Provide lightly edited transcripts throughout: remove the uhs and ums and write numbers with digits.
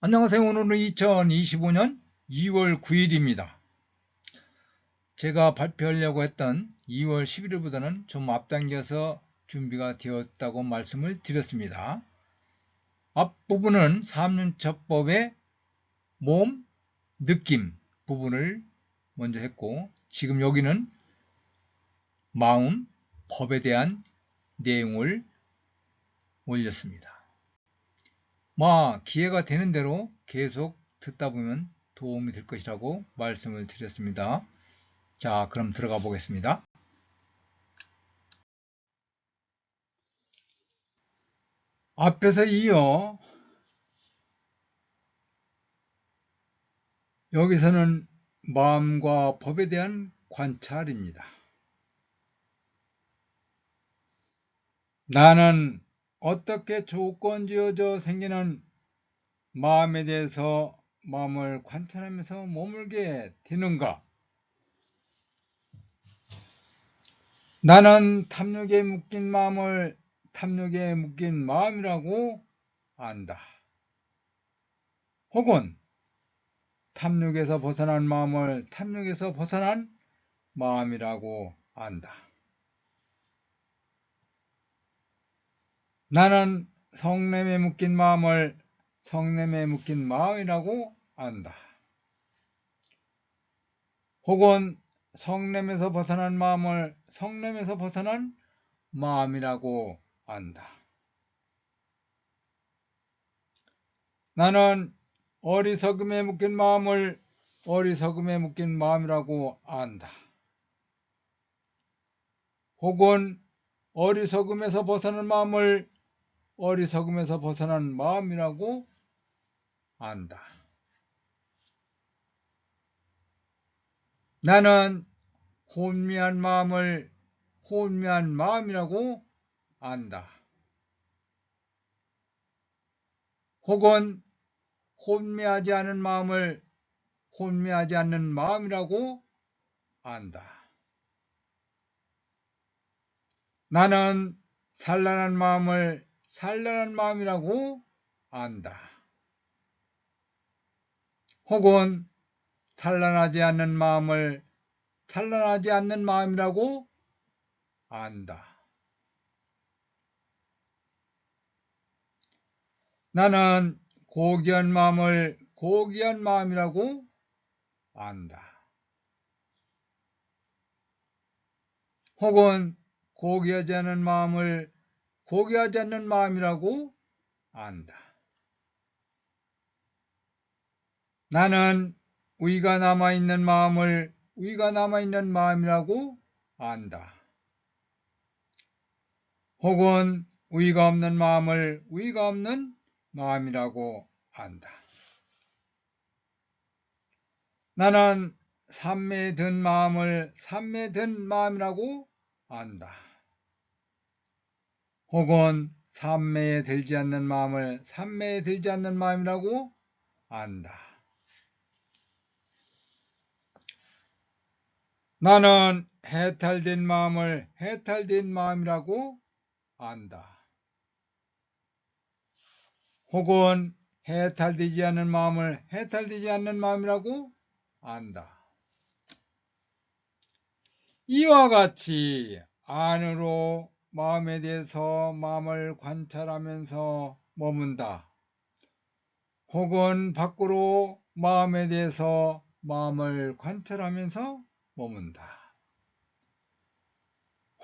안녕하세요. 오늘은 2025년 2월 9일입니다. 제가 발표하려고 했던 2월 11일보다는 좀 앞당겨서 준비가 되었다고 말씀을 드렸습니다. 앞부분은 3윤처법의 몸, 느낌 부분을 먼저 했고, 지금 여기는 마음, 법에 대한 내용을 올렸습니다. 기회가 되는 대로 계속 듣다 보면 도움이 될 것이라고 말씀을 드렸습니다. 자, 그럼 들어가 보겠습니다. 앞에서 이어 여기서는 마음과 법에 대한 관찰입니다. 나는 어떻게 조건지어져 생기는 마음에 대해서 마음을 관찰하면서 머물게 되는가? 나는 탐욕에 묶인 마음을 탐욕에 묶인 마음이라고 안다. 혹은 탐욕에서 벗어난 마음을 탐욕에서 벗어난 마음이라고 안다. 나는 성냄에 묶인 마음을 성냄에 묶인 마음이라고 안다. 혹은 성냄에서 벗어난 마음을 성냄에서 벗어난 마음이라고 안다. 나는 어리석음에 묶인 마음을 어리석음에 묶인 마음이라고 안다. 혹은 어리석음에서 벗어난 마음을 어리석음에서 벗어난 마음이라고 안다. 나는 혼미한 마음을 혼미한 마음이라고 안다. 혹은 혼미하지 않은 마음을 혼미하지 않는 마음이라고 안다. 나는 산란한 마음을 산란한 마음이라고 안다. 혹은 산란하지 않는 마음을 산란하지 않는 마음이라고 안다. 나는 고귀한 마음을 고귀한 마음이라고 안다. 혹은 고귀하지 않은 마음을 고귀하지 않는 마음이라고 안다. 나는 의가 남아있는 마음을 의가 남아있는 마음이라고 안다. 혹은 의가 없는 마음을 의가 없는 마음이라고 안다. 나는 삼매에 든 마음을 삼매에 든 마음이라고 안다. 혹은 삼매에 들지 않는 마음을 삼매에 들지 않는 마음이라고 안다. 나는 해탈된 마음을 해탈된 마음이라고 안다. 혹은 해탈되지 않는 마음을 해탈되지 않는 마음이라고 안다. 이와 같이 안으로 마음에 대해서 마음을 관찰하면서 머문다. 혹은 밖으로 마음에 대해서 마음을 관찰하면서 머문다.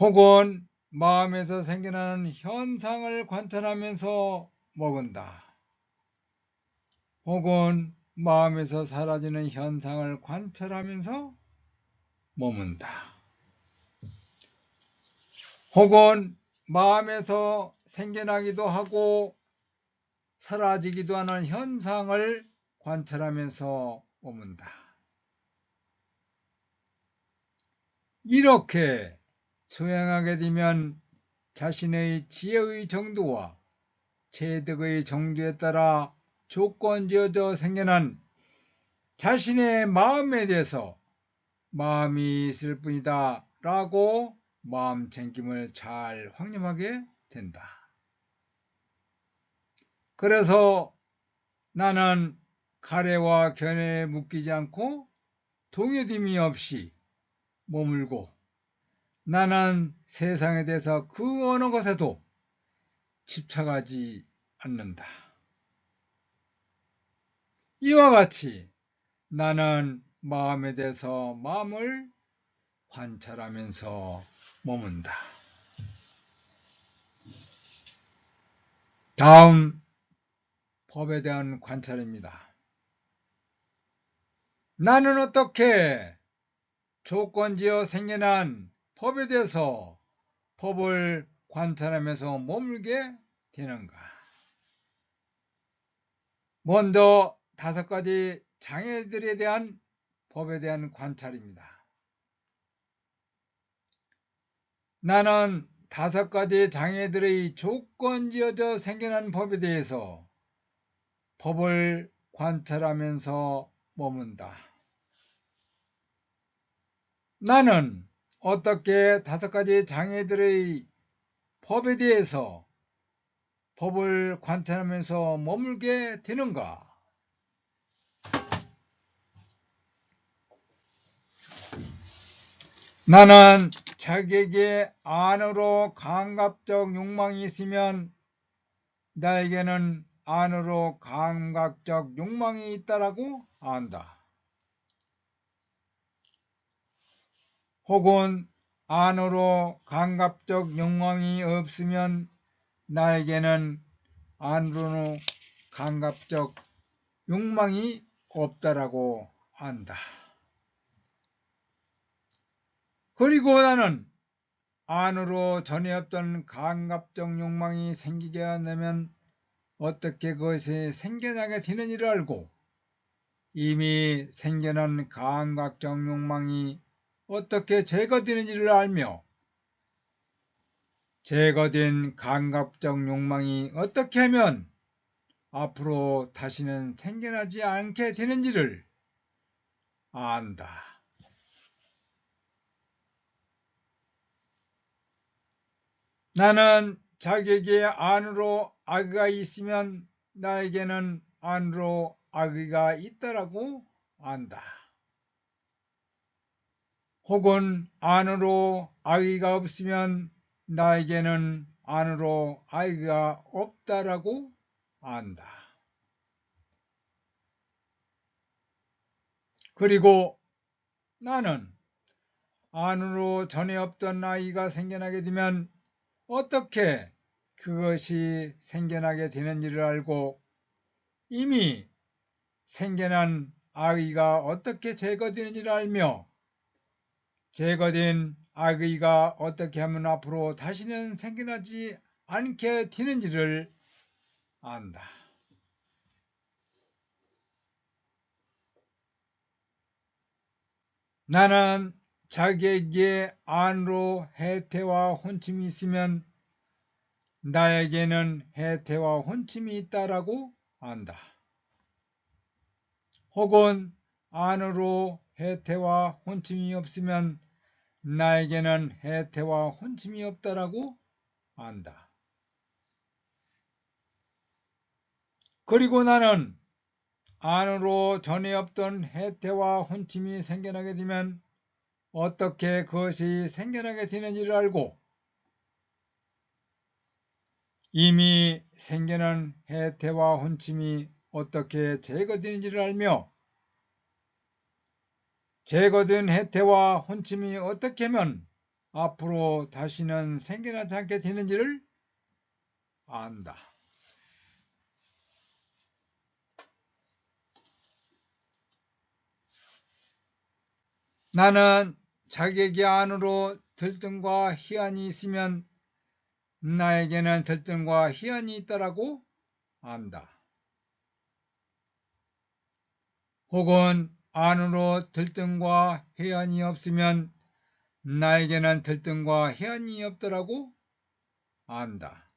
혹은 마음에서 생겨나는 현상을 관찰하면서 먹은다. 혹은 마음에서 사라지는 현상을 관찰하면서 머문다. 혹은 마음에서 생겨나기도 하고 사라지기도 하는 현상을 관찰하면서 머문다. 이렇게 수행하게 되면 자신의 지혜의 정도와 체득의 정도에 따라 조건지어져 생겨난 자신의 마음에 대해서 마음이 있을 뿐이다 라고 마음 챙김을 잘 확립하게 된다. 그래서 나는 가래와 견해에 묶이지 않고 동요됨이 없이 머물고 나는 세상에 대해서 그 어느 것에도 집착하지 않는다. 이와 같이 나는 마음에 대해서 마음을 관찰하면서 머문다. 다음 법에 대한 관찰입니다. 나는 어떻게 조건지어 생겨난 법에 대해서 법을 관찰하면서 머물게 되는가? 먼저 5가지 장애들에 대한 법에 대한 관찰입니다. 나는 5가지 장애들의 조건지어져 생겨난 법에 대해서 법을 관찰하면서 머문다. 나는 어떻게 5가지 장애들의 법에 대해서 법을 관찰하면서 머물게 되는가? 나는 자기에게 안으로 감각적 욕망이 있으면 나에게는 안으로 감각적 욕망이 있다라고 안다. 혹은 안으로 감각적 욕망이 없으면 나에게는 안으로 감각적 욕망이 없다라고 안다. 그리고 나는 안으로 전에 없던 감각적 욕망이 생기게 되면 어떻게 그것이 생겨나게 되는지를 알고 이미 생겨난 감각적 욕망이 어떻게 제거되는지를 알며 제거된 감각적 욕망이 어떻게 하면 앞으로 다시는 생겨나지 않게 되는지를 안다. 나는 자기에게 안으로 악의가 있으면 나에게는 안으로 악의가 있다라고 안다. 혹은 안으로 악의가 없으면 나에게는 안으로 악의가 없다라고 안다. 그리고 나는 안으로 전에 없던 악의가 생겨나게 되면 어떻게 그것이 생겨나게 되는지를 알고 이미 생겨난 악의가 어떻게 제거되는지를 알며 제거된 악의가 어떻게 하면 앞으로 다시는 생겨나지 않게 되는지를 안다. 나는 자기에게 안으로 해태와 혼침이 있으면 나에게는 해태와 혼침이 있다라고 안다. 혹은 안으로 해태와 혼침이 없으면 나에게는 해태와 혼침이 없다라고 안다. 그리고 나는 안으로 전에 없던 해태와 혼침이 생겨나게 되면 어떻게 그것이 생겨나게 되는지를 알고 이미 생겨난 해태와 혼침이 어떻게 제거되는지를 알며 제거된 해태와 혼침이 어떻게 하면 앞으로 다시는 생겨나지 않게 되는지를 안다. 나는 자기에게 안으로 들뜸과 희한이 있으면 나에게는 들뜸과 희한이 있다라고 안다. 혹은 안으로 들뜸과 희한이 없으면 나에게는 들뜸과 희한이 없더라고 안다.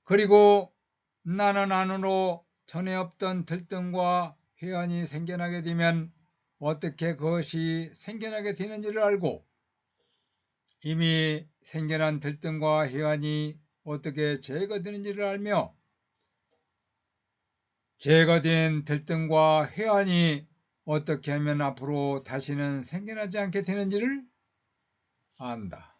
그리고 나는 안으로 전에 없던 들뜸과 희한이 생겨나게 되면 어떻게 그것이 생겨나게 되는지를 알고 이미 생겨난 들뜸과 희한이 어떻게 제거되는지를 알며 제거된 들등과 해안이 어떻게 하면 앞으로 다시는 생겨나지 않게 되는지를 안다.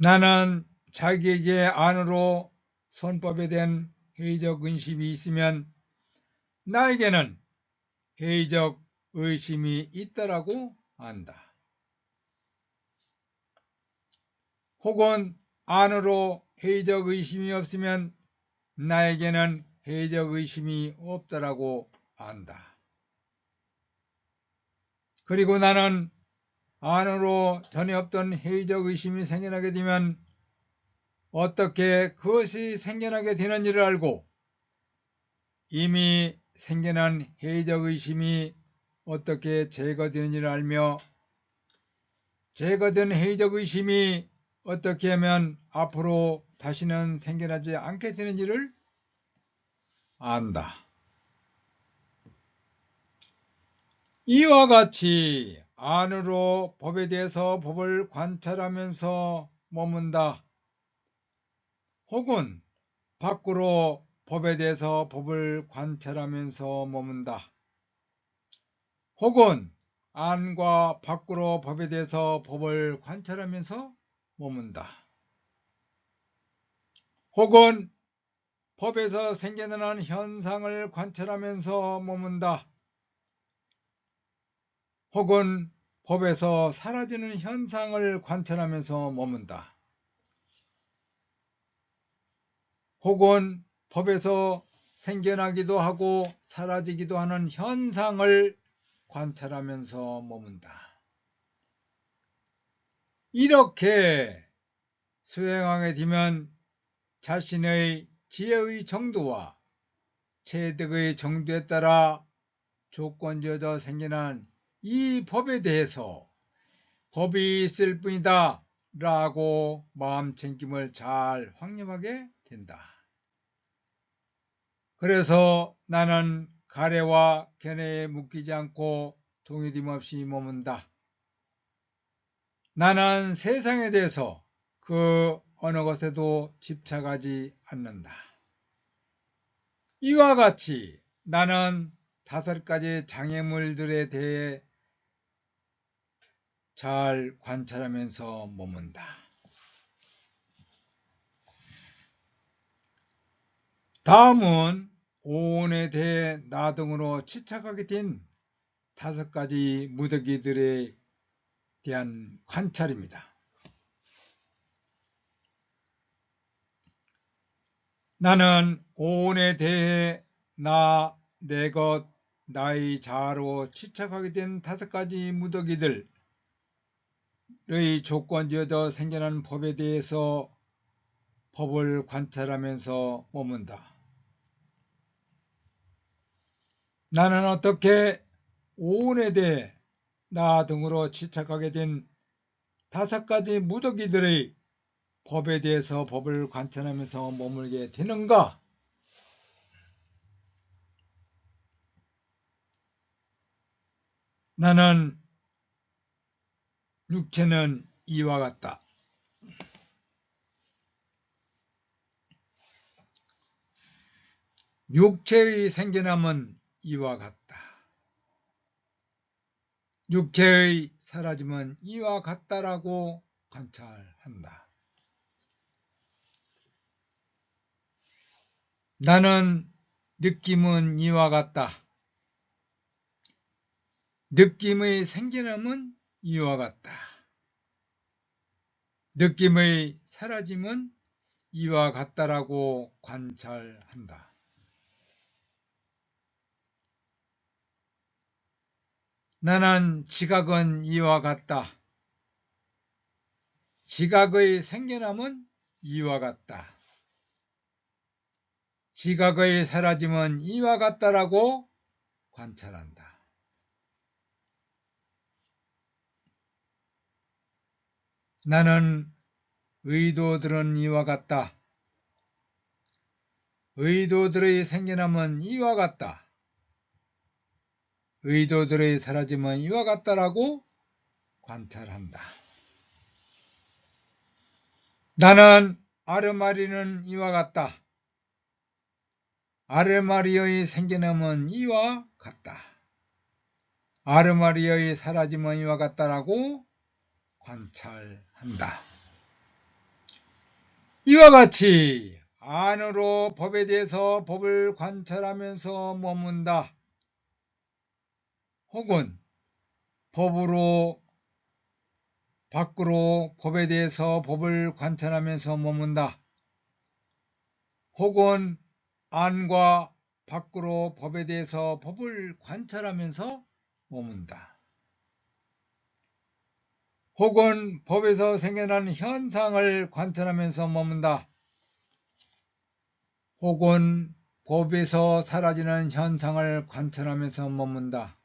나는 자기에게 안으로 선법에 대한 회의적 의심이 있으면 나에게는 회의적 의심이 있다라고 안다. 혹은 안으로 회의적 의심이 없으면 나에게는 회의적 의심이 없다라고 안다. 그리고 나는 안으로 전에 없던 회의적 의심이 생겨나게 되면 어떻게 그것이 생겨나게 되는지를 알고 이미 생겨난 회의적 의심이 어떻게 제거되는지를 알며 제거된 회의적 의심이 어떻게 하면 앞으로 다시는 생겨나지 않게 되는지를 안다. 이와 같이 안으로 법에 대해서 법을 관찰하면서 머문다. 혹은 밖으로 법에 대해서 법을 관찰하면서 머문다. 혹은 안과 밖으로 법에 대해서 법을 관찰하면서 머문다. 혹은 법에서 생겨나는 현상을 관찰하면서 머문다. 혹은 법에서 사라지는 현상을 관찰하면서 머문다. 혹은 법에서 생겨나기도 하고 사라지기도 하는 현상을 관찰하면서 머문다. 이렇게 수행하게 되면 자신의 지혜의 정도와 체득의 정도에 따라 조건지어져 생겨난 이 법에 대해서 법이 있을 뿐이다 라고 마음챙김을 잘 확립하게 된다. 그래서 나는 가래와 견해에 묶이지 않고 동요됨 없이 머문다. 나는 세상에 대해서 그 어느 것에도 집착하지 않는다. 이와 같이 나는 5가지 장애물들에 대해 잘 관찰하면서 머문다. 다음은 오온에 대해 나 등으로 집착하게 된 5가지 무더기들에 대한 관찰입니다. 나는 오온에 대해 나, 내 것, 나의 자아로 집착하게 된 5가지 무더기들의 조건지어져 생겨난 법에 대해서 법을 관찰하면서 머문다. 나는 어떻게 오온에 대해 나 등으로 집착하게 된 5가지 무더기들의 법에 대해서 법을 관찰하면서 머물게 되는가? 나는 육체는 이와 같다. 육체의 생겨남은 이와 같다. 육체의 사라짐은 이와 같다라고 관찰한다. 나는 느낌은 이와 같다. 느낌의 생겨남은 이와 같다. 느낌의 사라짐은 이와 같다라고 관찰한다. 나는 지각은 이와 같다. 지각의 생겨남은 이와 같다. 지각의 사라짐은 이와 같다라고 관찰한다. 나는 의도들은 이와 같다. 의도들의 생겨남은 이와 같다. 의도들의 사라짐은 이와 같다라고 관찰한다. 나는 아르마리는 이와 같다. 아르마리의 생겨남은 이와 같다. 아르마리의 사라짐은 이와 같다라고 관찰한다. 이와 같이 안으로 법에 대해서 법을 관찰하면서 머문다. 혹은 법으로 밖으로 법에 대해서 법을 관찰하면서 머문다. 혹은 안과 밖으로 법에 대해서 법을 관찰하면서 머문다. 혹은 법에서 생겨나는 현상을 관찰하면서 머문다. 혹은 법에서 사라지는 현상을 관찰하면서 머문다.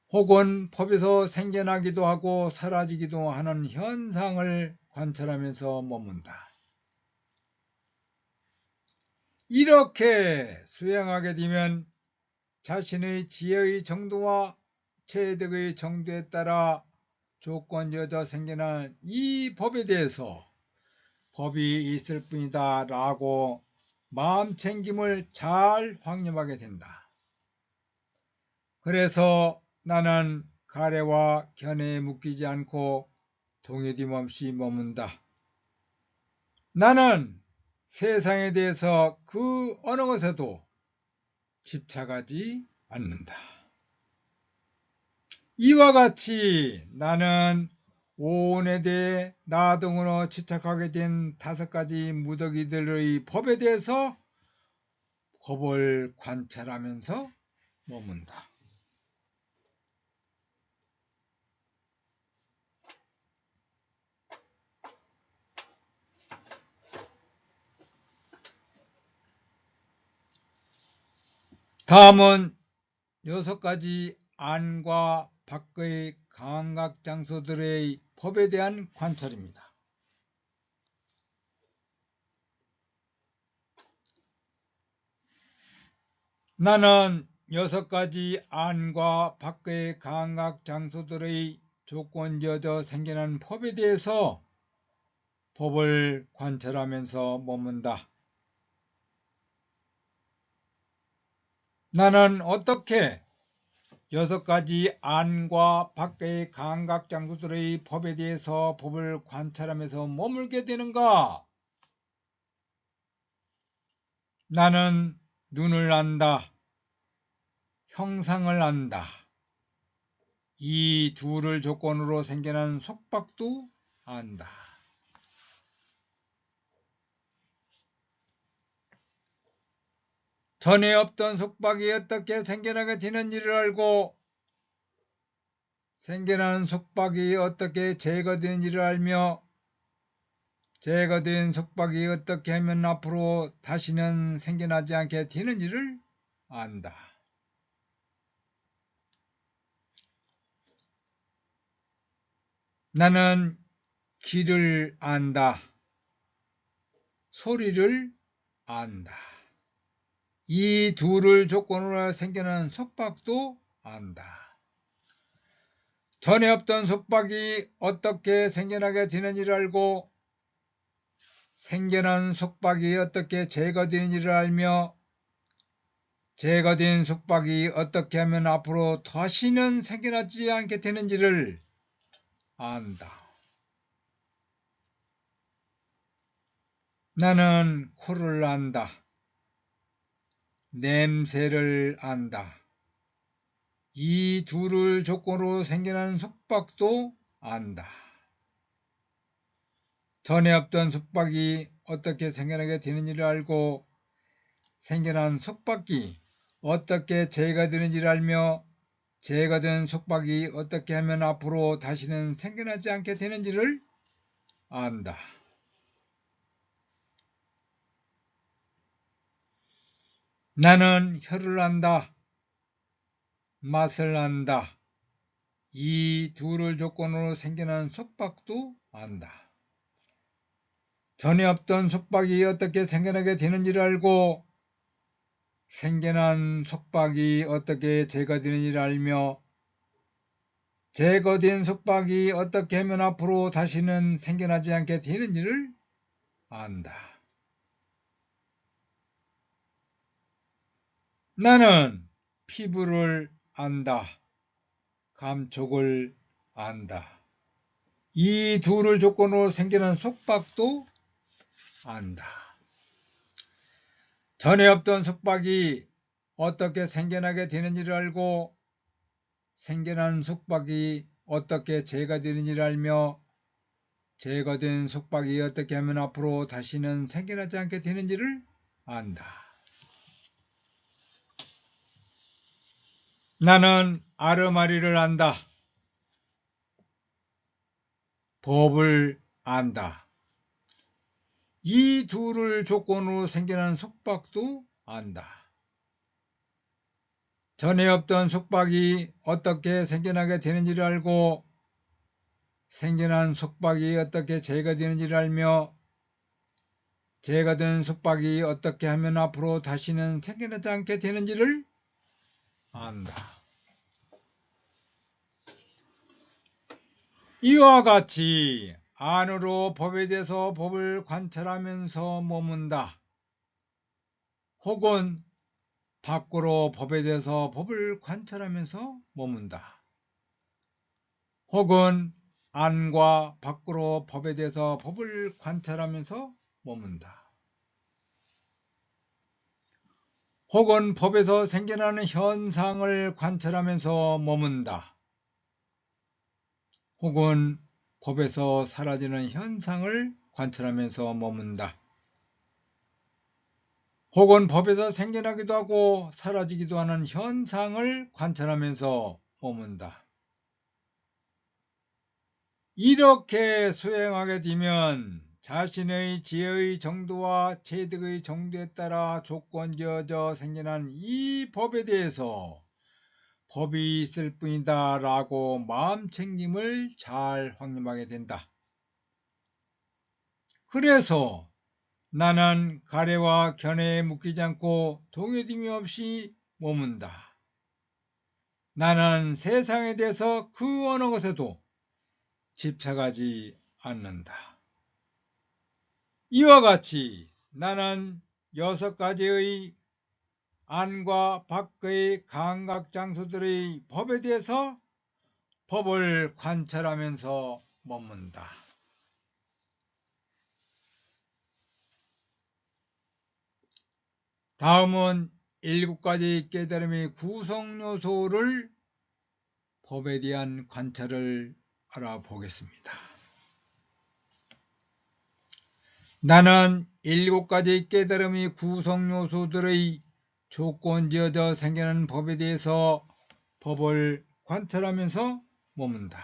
혹은 법에서 생겨나기도 하고 사라지기도 하는 현상을 관찰하면서 머문다. 이렇게 수행하게 되면 자신의 지혜의 정도와 체득의 정도에 따라 조건지어져 생겨난 이 법에 대해서 법이 있을 뿐이다 라고 마음챙김을 잘 확립하게 된다. 그래서 나는 가래와 견해에 묶이지 않고 동요됨 없이 머문다. 나는 세상에 대해서 그 어느 것에도 집착하지 않는다. 이와 같이 나는 오온에 대해 나 등으로 집착하게 된 5가지 무더기들의 법에 대해서 법을 관찰하면서 머문다. 다음은 6가지 안과 밖의 감각장소들의 법에 대한 관찰입니다. 나는 6가지 안과 밖의 감각장소들의 조건지어져 생겨난 법에 대해서 법을 관찰하면서 머문다. 나는 어떻게 6가지 안과 밖의 감각장소들의 법에 대해서 법을 관찰하면서 머물게 되는가? 나는 눈을 안다. 형상을 안다. 이 둘을 조건으로 생겨난 속박도 안다. 전에 없던 속박이 어떻게 생겨나게 되는지를 알고 생겨난 속박이 어떻게 제거되는지를 알며 제거된 속박이 어떻게 하면 앞으로 다시는 생겨나지 않게 되는지를 안다. 나는 귀를 안다. 소리를 안다. 이 둘을 조건으로 생겨난 속박도 안다. 전에 없던 속박이 어떻게 생겨나게 되는지를 알고 생겨난 속박이 어떻게 제거되는지를 알며 제거된 속박이 어떻게 하면 앞으로 다시는 생겨나지 않게 되는지를 안다. 나는 코를 안다. 냄새를 안다. 이 둘을 조건으로 생겨난 속박도 안다. 전에 없던 속박이 어떻게 생겨나게 되는지를 알고 생겨난 속박이 어떻게 제거되는지를 알며 제거된 속박이 어떻게 하면 앞으로 다시는 생겨나지 않게 되는지를 안다. 나는 혀를 안다. 맛을 안다. 이 둘을 조건으로 생겨난 속박도 안다. 전에 없던 속박이 어떻게 생겨나게 되는지를 알고 생겨난 속박이 어떻게 제거되는지를 알며 제거된 속박이 어떻게 하면 앞으로 다시는 생겨나지 않게 되는지를 안다. 나는 피부를 안다. 감촉을 안다. 이 둘을 조건으로 생기는 속박도 안다. 전에 없던 속박이 어떻게 생겨나게 되는지를 알고 생겨난 속박이 어떻게 제거되는지를 알며 제거된 속박이 어떻게 하면 앞으로 다시는 생겨나지 않게 되는지를 안다. 나는 아르마리를 안다. 법을 안다. 이 둘을 조건으로 생겨난 속박도 안다. 전에 없던 속박이 어떻게 생겨나게 되는지를 알고 생겨난 속박이 어떻게 제거되는지를 알며 제거된 속박이 어떻게 하면 앞으로 다시는 생겨나지 않게 되는지를 안다. 이와 같이 안으로 법에 대해서 법을 관찰하면서 머문다. 혹은 밖으로 법에 대해서 법을 관찰하면서 머문다. 혹은 안과 밖으로 법에 대해서 법을 관찰하면서 머문다. 혹은 법에서 생겨나는 현상을 관찰하면서 머문다. 혹은 법에서 사라지는 현상을 관찰하면서 머문다. 혹은 법에서 생겨나기도 하고 사라지기도 하는 현상을 관찰하면서 머문다. 이렇게 수행하게 되면 자신의 지혜의 정도와 체득의 정도에 따라 조건지어져 생겨난 이 법에 대해서 법이 있을 뿐이다 라고 마음챙김을 잘 확립하게 된다. 그래서 나는 가래와 견해에 묶이지 않고 동요됨이 없이 머문다. 나는 세상에 대해서 그 어느 것에도 집착하지 않는다. 이와 같이 나는 6가지의 안과 밖의 감각장소들의 법에 대해서 법을 관찰하면서 머문다. 다음은 7가지 깨달음의 구성요소를 법에 대한 관찰을 알아보겠습니다. 나는 7가지 깨달음의 구성요소들의 조건지어져 생겨난 법에 대해서 법을 관찰하면서 머문다.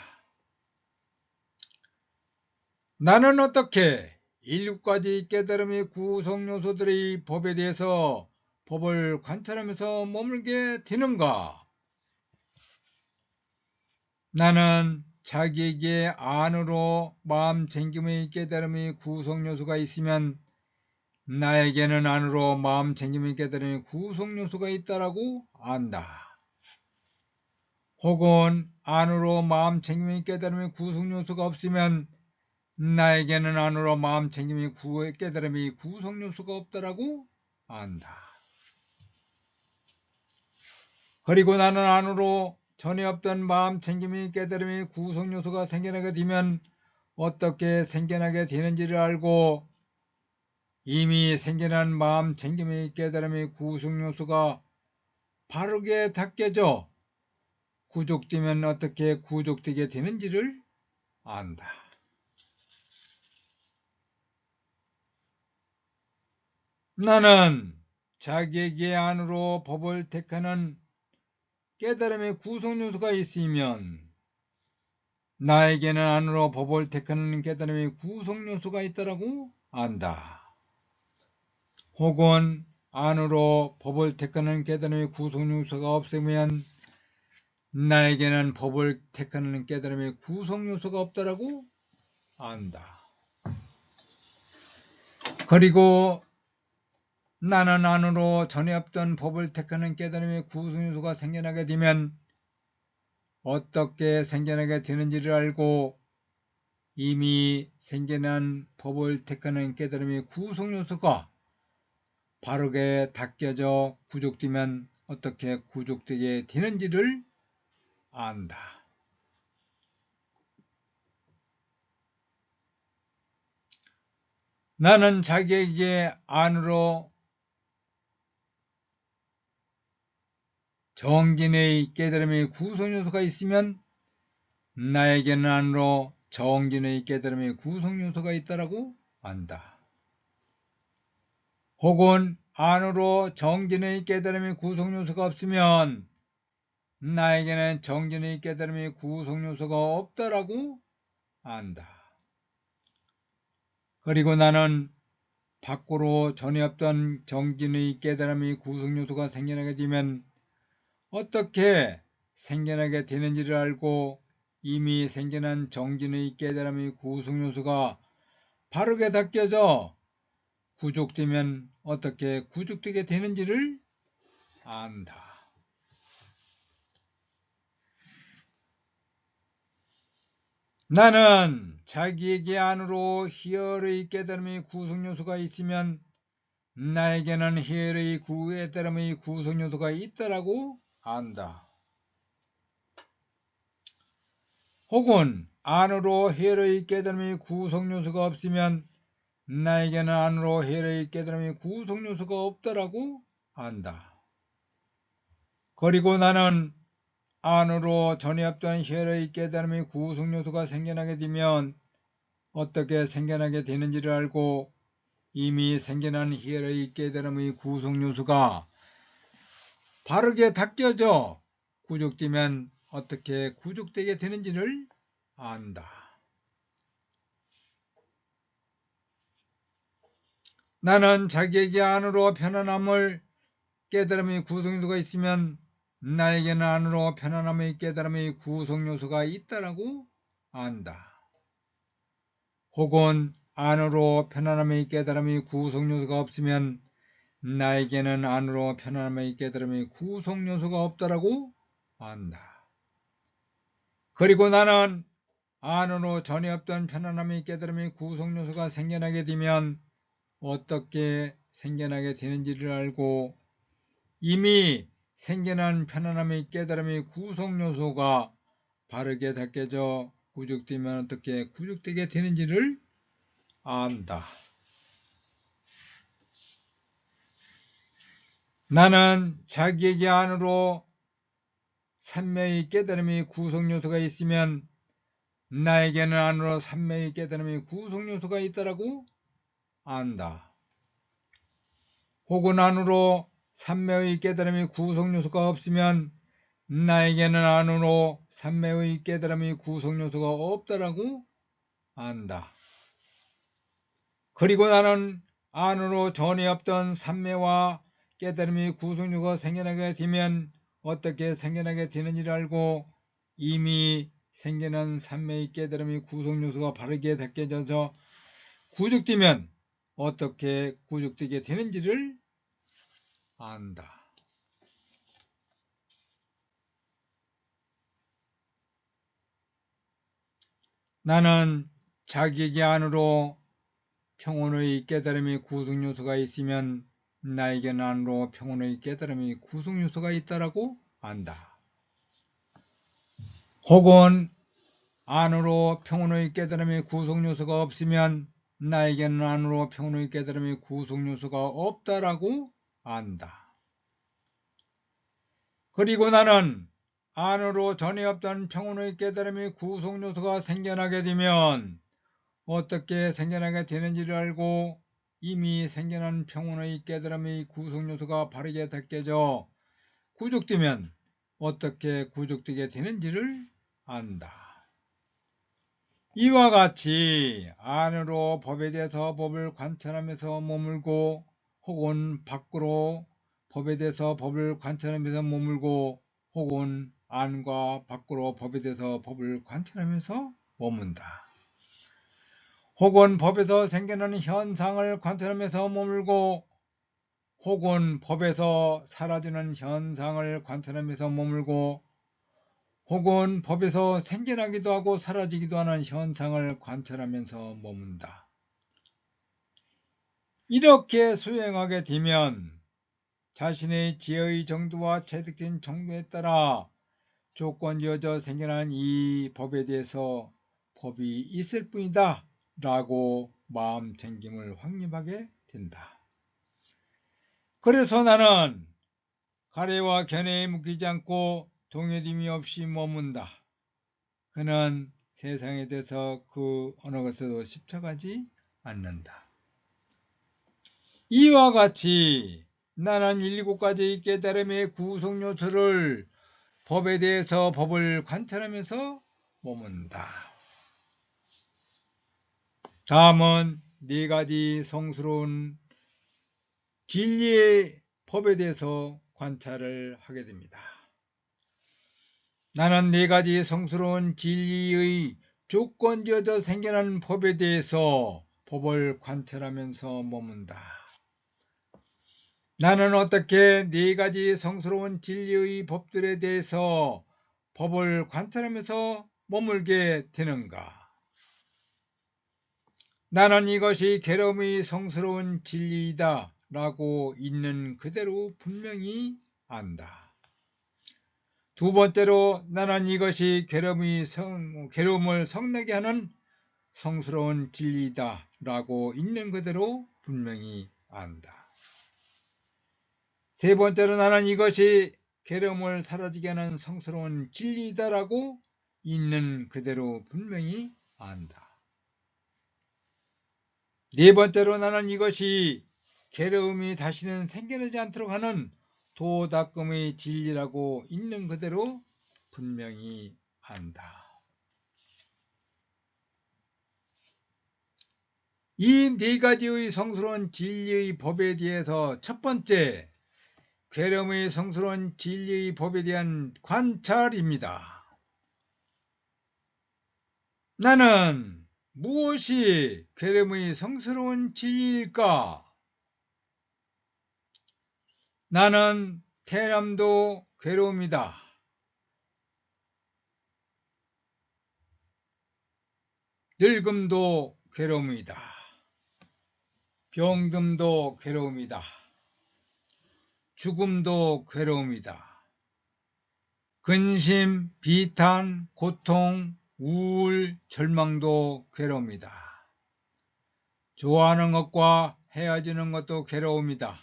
나는 어떻게 7가지 깨달음의 구성요소들의 법에 대해서 법을 관찰하면서 머물게 되는가? 나는 자기에게 안으로 마음챙김의 깨달음의 구성요소가 있으면 나에게는 안으로 마음챙김의 깨달음의 구성요소가 있다라고 안다. 혹은 안으로 마음챙김의 깨달음의 구성요소가 없으면 나에게는 안으로 마음챙김의 깨달음의 구성요소가 없다라고 안다. 그리고 나는 안으로 전에 없던 마음챙김의 깨달음의 구성요소가 생겨나게 되면 어떻게 생겨나게 되는지를 알고 이미 생겨난 마음챙김의 깨달음의 구성요소가 바르게 닦여져 구족되면 어떻게 구족되게 되는지를 안다. 나는 자기에게 안으로 법을 택하는 깨달음의 구성요소가 있으면 나에게는 안으로 법을 택하는 깨달음의 구성요소가 있다라고 안다. 혹은 안으로 법을 택하는 깨달음의 구성요소가 없으면 나에게는 법을 택하는 깨달음의 구성요소가 없다라고 안다. 그리고 나는 안으로 전에 없던 법을 택하는 깨달음의 구성요소가 생겨나게 되면 어떻게 생겨나게 되는지를 알고 이미 생겨난 법을 택하는 깨달음의 구성요소가 바르게 닦여져 구족되면 어떻게 구족되게 되는지를 안다. 나는 자기에게 안으로 정진의 깨달음의 구성요소가 있으면 나에게는 안으로 정진의 깨달음의 구성요소가 있다라고 안다. 혹은 안으로 정진의 깨달음의 구성요소가 없으면 나에게는 정진의 깨달음의 구성요소가 없다라고 안다. 그리고 나는 밖으로 전혀 없던 정진의 깨달음의 구성요소가 생겨나게 되면 어떻게 생겨나게 되는지를 알고 이미 생겨난 정진의 깨달음의 구성요소가 바르게 닦여져 구족되면 어떻게 구족되게 되는지를 안다. 나는 자기에게 안으로 희열의 깨달음의 구성요소가 있으면 나에게는 희열의 깨달음의 구성요소가 있다라고 안다. 혹은 안으로 희열의 깨달음의 구성요소가 없으면 나에게는 안으로 희열의 깨달음의 구성요소가 없다라고 안다. 그리고 나는 안으로 전혀 없던 희열의 깨달음의 구성요소가 생겨나게 되면 어떻게 생겨나게 되는지를 알고 이미 생겨난 희열의 깨달음의 구성요소가 바르게 닦여져 구족되면 어떻게 구족되게 되는지를 안다. 나는 자기에게 안으로 편안함을 깨달음의 구성요소가 있으면 나에게는 안으로 편안함의 깨달음의 구성요소가 있다라고 안다. 혹은 안으로 편안함의 깨달음의 구성요소가 없으면 나에게는 안으로 편안함의 깨달음의 구성요소가 없다라고 안다. 그리고 나는 안으로 전혀 없던 편안함의 깨달음의 구성요소가 생겨나게 되면 어떻게 생겨나게 되는지를 알고 이미 생겨난 편안함의 깨달음의 구성요소가 바르게 닦여져 구족되면 어떻게 구족되게 되는지를 안다. 나는 자기에게 안으로 삼매의 깨달음의 구성요소가 있으면 나에게는 안으로 삼매의 깨달음의 구성요소가 있다라고 안다. 혹은 안으로 삼매의 깨달음의 구성요소가 없으면 나에게는 안으로 삼매의 깨달음의 구성요소가 없다라고 안다. 그리고 나는 안으로 전혀 없던 삼매와 깨달음의 구성요소가 생겨나게 되면 어떻게 생겨나게 되는지를 알고 이미 생겨난 삼매의 깨달음의 구성요소가 바르게 닦여져서 구족되면 어떻게 구족되게 되는지를 안다. 나는 자기에게 안으로 평온의 깨달음의 구성요소가 있으면 나에게는 안으로 평온의 깨달음의 구성요소가 있다라고 안다. 혹은 안으로 평온의 깨달음의 구성요소가 없으면 나에게는 안으로 평온의 깨달음의 구성요소가 없다라고 안다. 그리고 나는 안으로 전혀 없던 평온의 깨달음의 구성요소가 생겨나게 되면 어떻게 생겨나게 되는지를 알고 이미 생겨난 평온의 깨달음의 구성요소가 바르게 닦여져 구족되면 어떻게 구족되게 되는지를 안다. 이와 같이 안으로 법에 대해서 법을 관찰하면서 머물고 혹은 밖으로 법에 대해서 법을 관찰하면서 머물고 혹은 안과 밖으로 법에 대해서 법을 관찰하면서 머문다. 혹은 법에서 생겨나는 현상을 관찰하면서 머물고 혹은 법에서 사라지는 현상을 관찰하면서 머물고 혹은 법에서 생겨나기도 하고 사라지기도 하는 현상을 관찰하면서 머문다. 이렇게 수행하게 되면 자신의 지혜의 정도와 체득된 정도에 따라 조건지어져 생겨난 이 법에 대해서 법이 있을 뿐이다 라고 마음 챙김을 확립하게 된다. 그래서 나는 가래와 견해에 묶이지 않고 동요됨이 없이 머문다. 그는 세상에 대해서 그 어느 것에도 집착하지 않는다. 이와 같이 나는 7가지 깨달음의 구성 요소를 법에 대해서 법을 관찰하면서 머문다. 다음은 4가지 성스러운 진리의 법에 대해서 관찰을 하게 됩니다. 나는 4가지 성스러운 진리의 조건지어져 생겨난 법에 대해서 법을 관찰하면서 머문다. 나는 어떻게 4가지 성스러운 진리의 법들에 대해서 법을 관찰하면서 머물게 되는가? 나는 이것이 괴로움의 성스러운 진리이다 라고 있는 그대로 분명히 안다. 2번째로 나는 이것이 괴로움을 성나게 하는 성스러운 진리이다 라고 있는 그대로 분명히 안다. 3번째로 나는 이것이 괴로움을 사라지게 하는 성스러운 진리이다 라고 있는 그대로 분명히 안다. 4번째로 나는 이것이 괴로움이 다시는 생겨나지 않도록 하는 도닦음의 진리라고 있는 그대로 분명히 안다. 이 4가지의 성스러운 진리의 법에 대해서 첫 번째, 괴로움의 성스러운 진리의 법에 대한 관찰입니다. 나는 무엇이 괴로움의 성스러운 진리일까? 나는 태어남도 괴로움이다. 늙음도 괴로움이다. 병듦도 괴로움이다. 죽음도 괴로움이다. 근심, 비탄, 고통, 우울, 절망도 괴로움이다. 좋아하는 것과 헤어지는 것도 괴로움이다.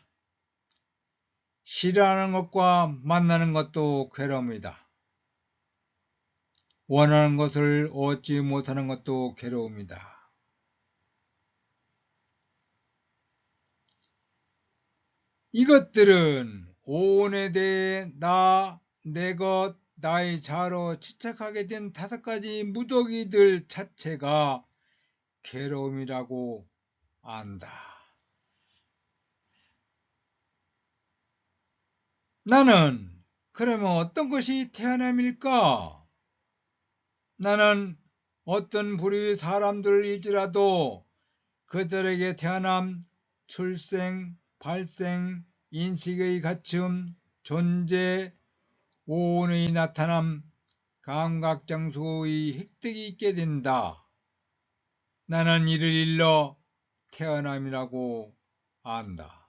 싫어하는 것과 만나는 것도 괴로움이다. 원하는 것을 얻지 못하는 것도 괴로움이다. 이것들은 오온에 대해 나, 내 것, 나의 자로 집착하게 된 5가지 무더기들 자체가 괴로움이라고 안다. 나는 그러면 어떤 것이 태어남일까? 나는 어떤 부류의 사람들일지라도 그들에게 태어남, 출생, 발생, 인식의 갖춤, 존재, 오온의 나타남, 감각장소의 획득이 있게 된다. 나는 이를 일러 태어남이라고 안다.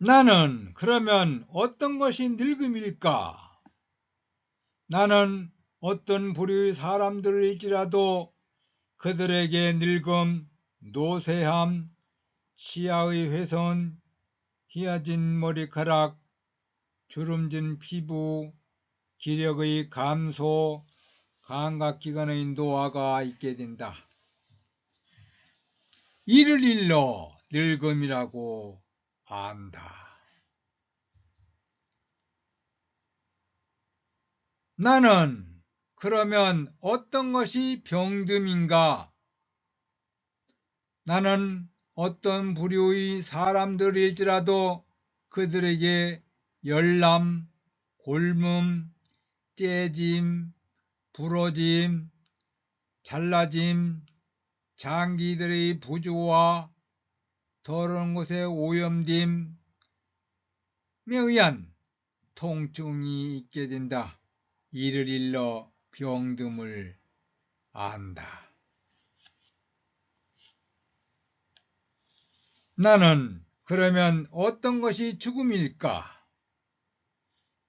나는 그러면 어떤 것이 늙음일까? 나는 어떤 부류의 사람들일지라도 그들에게 늙음, 노쇠함, 치아의 훼손, 휘어진 머리카락, 주름진 피부, 기력의 감소, 감각기관의 노화가 있게 된다. 이를 일러 늙음이라고 안다. 나는 그러면 어떤 것이 병듦인가? 나는 어떤 부류의 사람들일지라도 그들에게 열남, 골문, 째짐, 부러짐, 잘라짐, 장기들의 부조와 더러운 곳의 오염됨, 의한 통증이 있게 된다. 이를 일러 병듦을 안다. 나는 그러면 어떤 것이 죽음일까?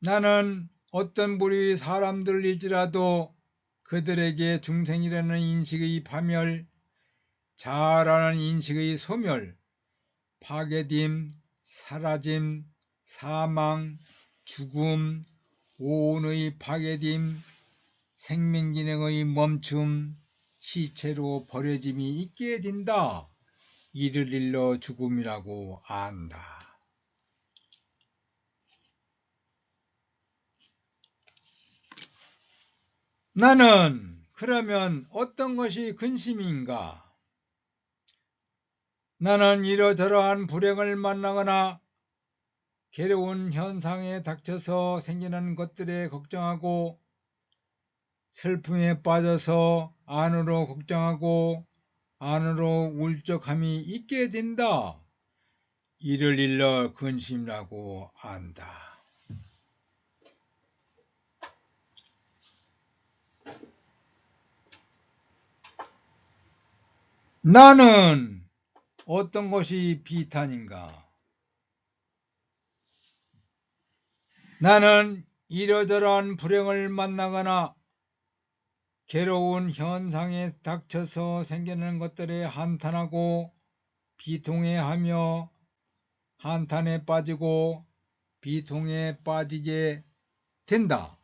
나는 어떤 부류의 사람들일지라도 그들에게 중생이라는 인식의 파멸, 자아라는 인식의 소멸, 파괴됨, 사라짐, 사망, 죽음, 오온의 파괴됨, 생명기능의 멈춤, 시체로 버려짐이 있게 된다. 이를 일러 죽음이라고 안다. 나는 그러면 어떤 것이 근심인가? 나는 이러저러한 불행을 만나거나 괴로운 현상에 닥쳐서 생기는 것들에 걱정하고 슬픔에 빠져서 안으로 걱정하고 안으로 울적함이 있게 된다. 이를 일러 근심이라고 안다. 나는 어떤 것이 비탄인가? 나는 이러저러한 불행을 만나거나 괴로운 현상에 닥쳐서 생기는 것들에 한탄하고 비통해하며 한탄에 빠지고 비통에 빠지게 된다.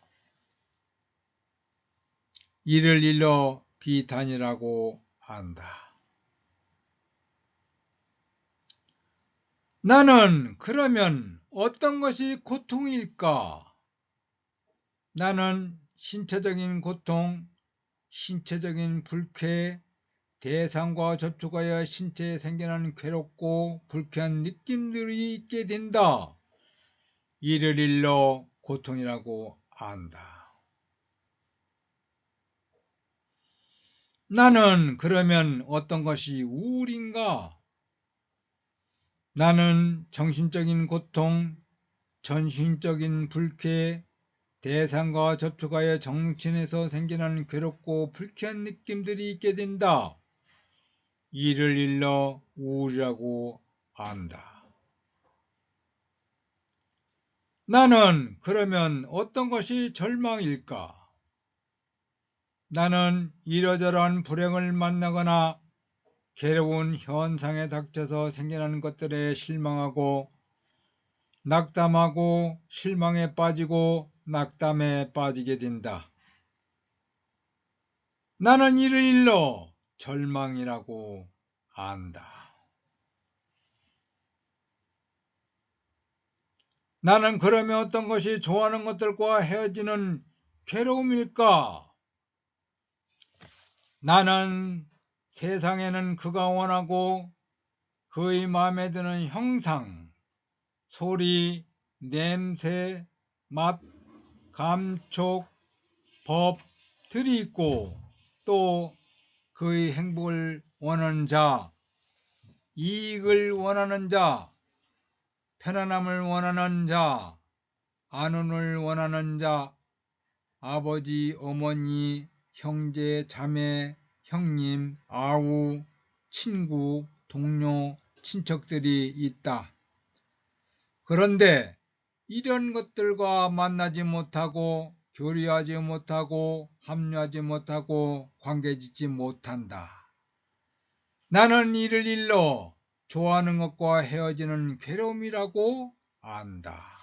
이를 일러 비탄이라고 한다. 나는 그러면 어떤 것이 고통일까? 나는 신체적인 고통, 신체적인 불쾌, 대상과 접촉하여 신체에 생기는 괴롭고 불쾌한 느낌들이 있게 된다. 이를 일러 고통이라고 안다. 나는 그러면 어떤 것이 우울인가? 나는 정신적인 고통, 전신적인 불쾌, 대상과 접촉하여 정신에서 생기는 괴롭고 불쾌한 느낌들이 있게 된다. 이를 일러 우울이라고 안다. 나는 그러면 어떤 것이 절망일까? 나는 이러저러한 불행을 만나거나 괴로운 현상에 닥쳐서 생겨나는 것들에 실망하고 낙담하고 실망에 빠지고 낙담에 빠지게 된다. 나는 이를 일러 절망이라고 안다. 나는 그러면 어떤 것이 좋아하는 것들과 헤어지는 괴로움일까? 나는 세상에는 그가 원하고 그의 마음에 드는 형상, 소리, 냄새, 맛, 감촉, 법들이 있고 또 그의 행복을 원하는 자, 이익을 원하는 자, 편안함을 원하는 자, 안온을 원하는 자, 아버지, 어머니, 형제, 자매, 형님, 아우, 친구, 동료, 친척들이 있다. 그런데 이런 것들과 만나지 못하고 교류하지 못하고 합류하지 못하고 관계짓지 못한다. 나는 이를 일러 좋아하는 것과 헤어지는 괴로움이라고 안다.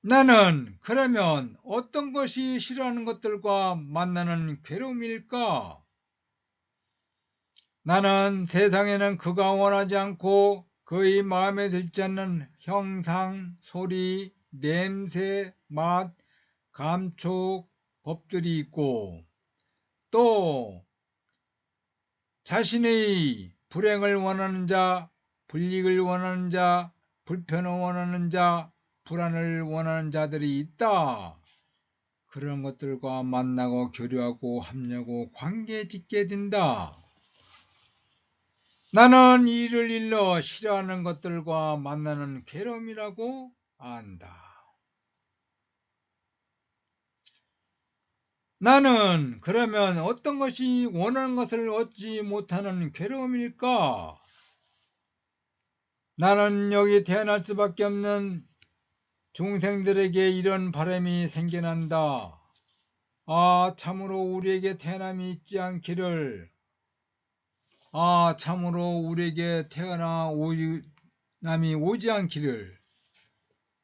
나는 그러면 어떤 것이 싫어하는 것들과 만나는 괴로움일까? 나는 세상에는 그가 원하지 않고 그의 마음에 들지 않는 형상, 소리, 냄새, 맛, 감촉, 법들이 있고 또 자신의 불행을 원하는 자, 불이익을 원하는 자, 불편을 원하는 자, 불안을 원하는 자들이 있다. 그런 것들과 만나고 교류하고 합류하고 관계 짓게 된다. 나는 이를 일러 싫어하는 것들과 만나는 괴로움이라고 안다. 나는 그러면 어떤 것이 원하는 것을 얻지 못하는 괴로움일까? 나는 여기 태어날 수밖에 없는 중생들에게 이런 바람이 생겨난다. 참으로 우리에게 태어남이 있지 않기를. 참으로 우리에게 태어남이 오지 않기를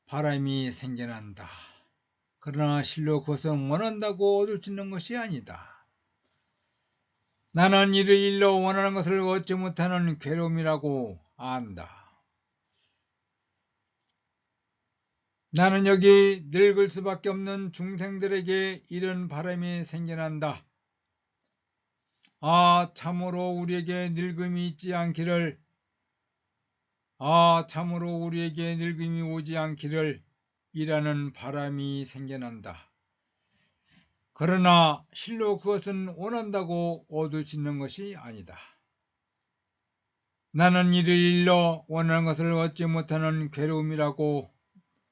바람이 생겨난다. 그러나 실로 그것은 원한다고 얻을 수 있는 것이 아니다. 나는 이를 일러 원하는 것을 얻지 못하는 괴로움이라고 안다. 나는 여기 늙을 수밖에 없는 중생들에게 이런 바람이 생겨난다. 참으로 우리에게 늙음이 있지 않기를. 참으로 우리에게 늙음이 오지 않기를 이라는 바람이 생겨난다. 그러나 실로 그것은 원한다고 얻을 수 있는 것이 아니다. 나는 이를 일러 원하는 것을 얻지 못하는 괴로움이라고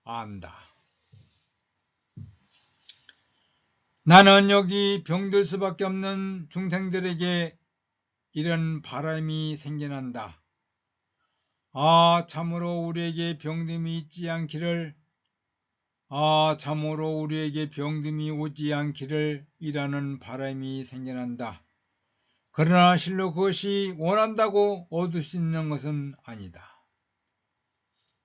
안다. 나는 여기 병들 수밖에 없는 중생들에게 이런 바람이 생겨난다. 참으로 우리에게 병듦이 있지 않기를. 참으로 우리에게 병듦이 오지 않기를 이라는 바람이 생겨난다. 그러나 실로 그것이 원한다고 얻을 수 있는 것은 아니다.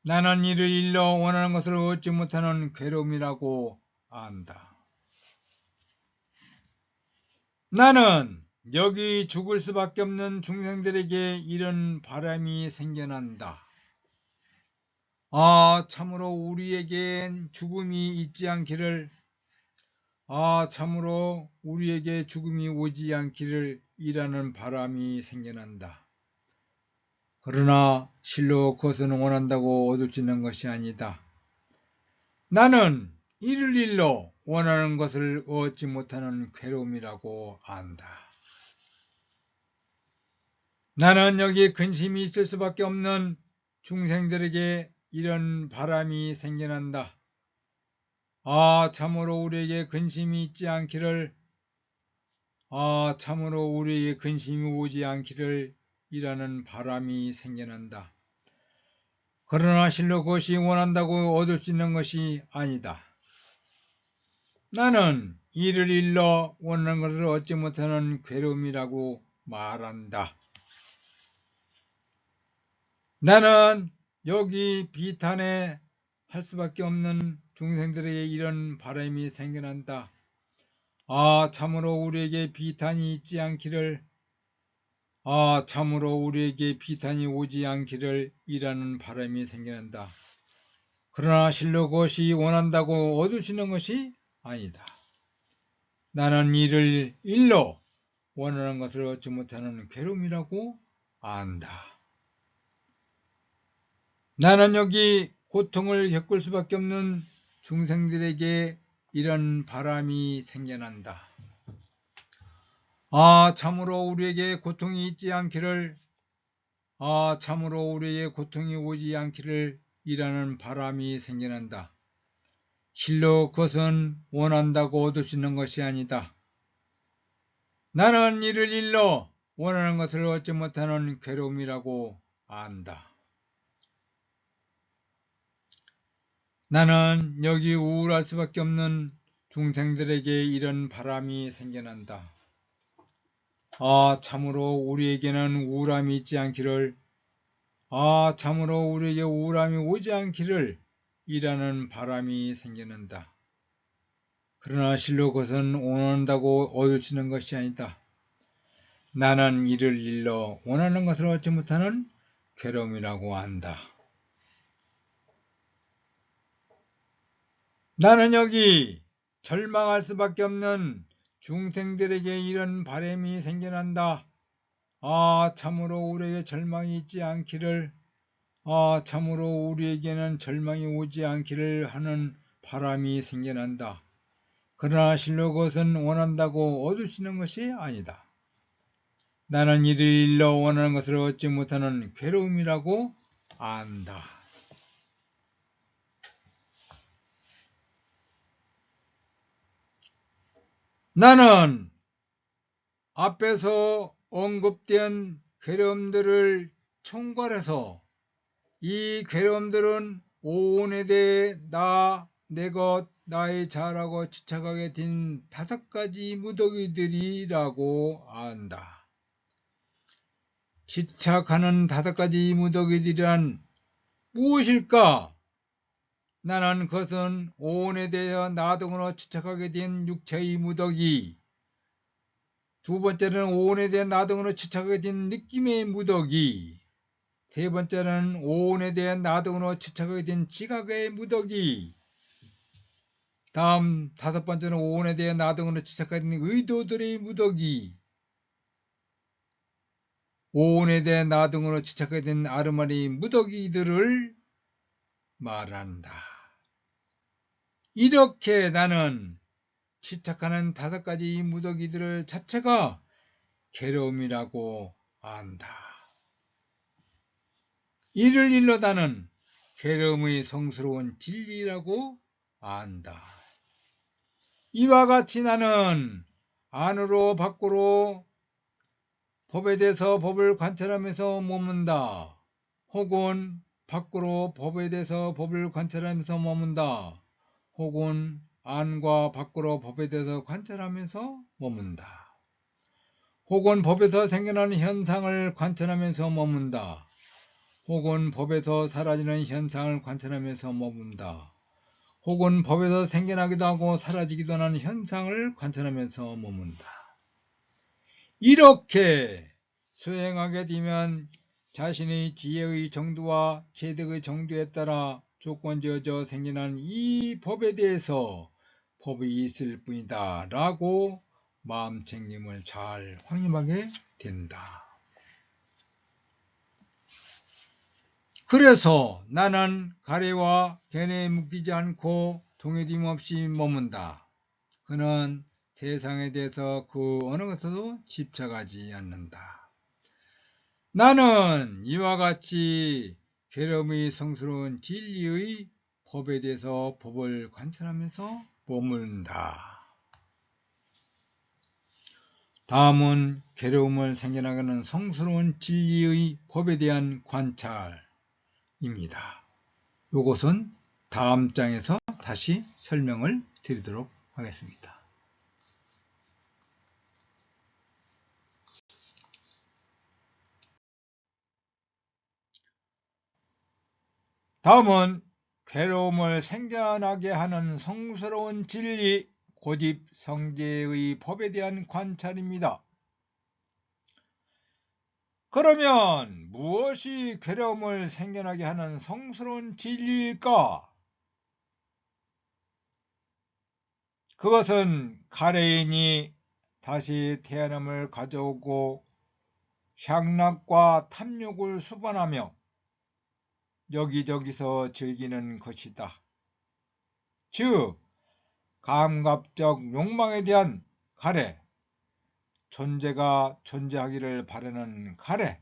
나는 이를 일러 원하는 것을 얻지 못하는 괴로움이라고 안다. 나는 여기 죽을 수밖에 없는 중생들에게 이런 바람이 생겨난다. 참으로 우리에겐 죽음이 있지 않기를. 참으로 우리에게 죽음이 오지 않기를 이라는 바람이 생겨난다. 그러나 실로 그것은 원한다고 얻을 수 있는 것이 아니다. 나는 이를 일러 원하는 것을 얻지 못하는 괴로움이라고 안다. 나는 여기 근심이 있을 수밖에 없는 중생들에게 이런 바람이 생겨난다. 참으로 우리에게 근심이 있지 않기를. 참으로 우리에게 근심이 오지 않기를 이라는 바람이 생겨난다. 그러나 실로 그것이 원한다고 얻을 수 있는 것이 아니다. 나는 이를 일러 원하는 것을 얻지 못하는 괴로움이라고 말한다. 나는 여기 비탄에 할 수밖에 없는 중생들에게 이런 바람이 생겨난다. 참으로 우리에게 비탄이 있지 않기를. 참으로 우리에게 비탄이 오지 않기를 이라는 바람이 생겨난다. 그러나 실로 그것이 원한다고 얻을 수 있는 것이 아니다. 나는 이를 일러 원하는 것을 얻지 못하는 괴로움이라고 안다. 나는 여기 고통을 겪을 수밖에 없는 중생들에게 이런 바람이 생겨난다. 참으로 우리에게 고통이 있지 않기를. 참으로 우리에게 고통이 오지 않기를 이라는 바람이 생겨난다. 실로 그것은 원한다고 얻을 수 있는 것이 아니다. 나는 이를 일러 원하는 것을 얻지 못하는 괴로움이라고 안다. 나는 여기 우울할 수밖에 없는 중생들에게 이런 바람이 생겨난다. 참으로 우리에게는 우울함이 있지 않기를. 참으로 우리에게 우울함이 오지 않기를 이라는 바람이 생겨난다. 그러나 실로 그것은 원한다고 얻을 수 있는 것이 아니다. 나는 이를 일러 원하는 것을 얻지 못하는 괴로움이라고 한다. 나는 여기 절망할 수밖에 없는 중생들에게 이런 바람이 생겨난다. 참으로 우리에게 절망이 있지 않기를. 참으로 우리에게는 절망이 오지 않기를 하는 바람이 생겨난다. 그러나 실로 그것은 원한다고 얻을 수 있는 것이 아니다. 나는 이를 일러 원하는 것을 얻지 못하는 괴로움이라고 안다. 나는 앞에서 언급된 괴로움들을 총괄해서 이 괴로움들은 오온에 대해 나, 내 것, 나의 자라고 집착하게 된 5가지 무더기들이라고 안다. 집착하는 5가지 무더기들이란 무엇일까? 나는 그것은 오온에 대해 나 등으로 집착하게 된 육체의 무더기, 두 번째는 오온에 대한 나 등으로 집착하게 된 느낌의 무더기, 세 번째는 오온에 대한 나 등으로 집착하게 된 지각의 무더기, 다음 5번째는 오온에 대한 나 등으로 집착하게 된 의도들의 무더기, 오온에 대한 나 등으로 집착하게 된 아르마리 무더기들을 말한다. 이렇게 나는 집착하는 5가지 무더기들 자체가 괴로움이라고 안다. 이를 일러 나는 괴로움의 성스러운 진리라고 안다. 이와 같이 나는 안으로 밖으로 법에 대해서 법을 관찰하면서 머문다. 혹은 밖으로 법에 대해서 법을 관찰하면서 머문다. 혹은 안과 밖으로 법에 대해서 관찰하면서 머문다. 혹은 법에서 생겨나는 현상을 관찰하면서 머문다. 혹은 법에서 사라지는 현상을 관찰하면서 머문다. 혹은 법에서 생겨나기도 하고 사라지기도 하는 현상을 관찰하면서 머문다. 이렇게 수행하게 되면 자신의 지혜의 정도와 체득의 정도에 따라 조건지어져 생겨난 이 법에 대해서 법이 있을 뿐이다 라고 마음챙김을 잘 확립하게 된다. 그래서 나는 가래와 견해에 묶이지 않고 동요됨 없이 머문다. 그는 세상에 대해서 그 어느 것에도 집착하지 않는다. 나는 이와 같이 괴로움이 성스러운 진리의 법에 대해서 법을 관찰하면서 머문다. 다음은 괴로움을 생겨나게 하는 성스러운 진리의 법에 대한 관찰입니다. 이것은 다음 장에서 다시 설명을 드리도록 하겠습니다. 다음은 괴로움을 생겨나게 하는 성스러운 진리, 고집 성제의 법에 대한 관찰입니다. 그러면 무엇이 괴로움을 생겨나게 하는 성스러운 진리일까? 그것은 가래인이 다시 태어남을 가져오고 향락과 탐욕을 수반하며 여기저기서 즐기는 것이다. 즉, 감각적 욕망에 대한 가래, 존재가 존재하기를 바라는 가래,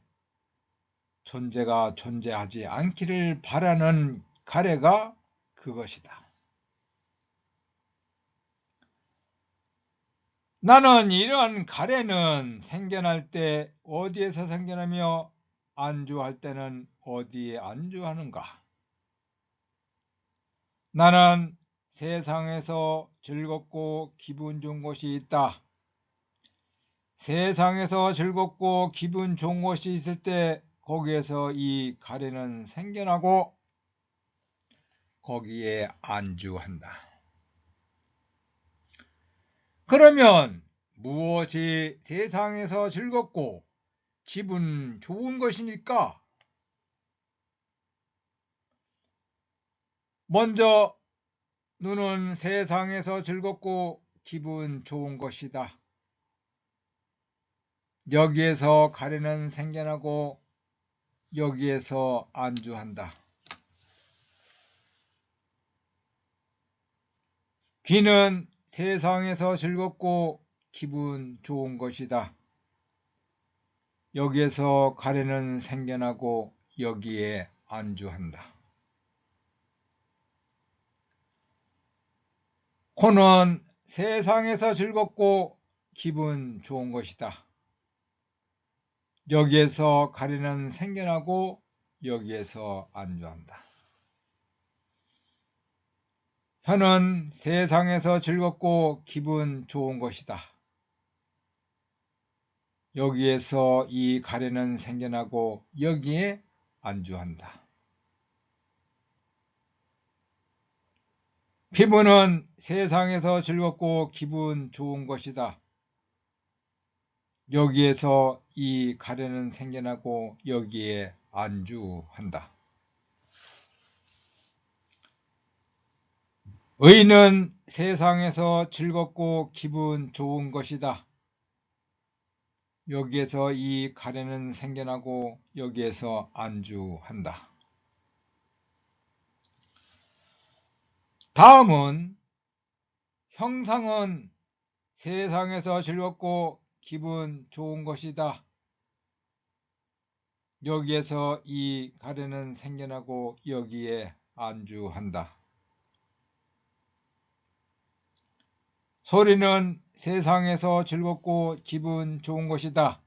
존재가 존재하지 않기를 바라는 가래가 그것이다. 나는 이러한 가래는 생겨날 때 어디에서 생겨나며 안주할 때는 어디에 안주하는가? 나는 세상에서 즐겁고 기분 좋은 곳이 있다. 세상에서 즐겁고 기분 좋은 곳이 있을 때 거기에서 이 가래는 생겨나고 거기에 안주한다. 그러면 무엇이 세상에서 즐겁고 기분 좋은 것이니까? 먼저 눈은 세상에서 즐겁고 기분 좋은 것이다. 여기에서 가래는 생겨나고 여기에서 안주한다. 귀는 세상에서 즐겁고 기분 좋은 것이다. 여기에서 가래는 생겨나고 여기에 안주한다. 코는 세상에서 즐겁고 기분 좋은 것이다. 여기에서 가래는 생겨나고 여기에서 안주한다. 혀는 세상에서 즐겁고 기분 좋은 것이다. 여기에서 이 가래는 생겨나고 여기에 안주한다. 피부는 세상에서 즐겁고 기분 좋은 것이다. 여기에서 이 가래는 생겨나고 여기에 안주한다. 의는 세상에서 즐겁고 기분 좋은 것이다. 여기에서 이 가래는 생겨나고 여기에서 안주한다. 다음은 형상은 세상에서 즐겁고 기분 좋은 것이다. 여기에서 이 가래는 생겨나고 여기에 안주한다. 소리는 세상에서 즐겁고 기분 좋은 것이다.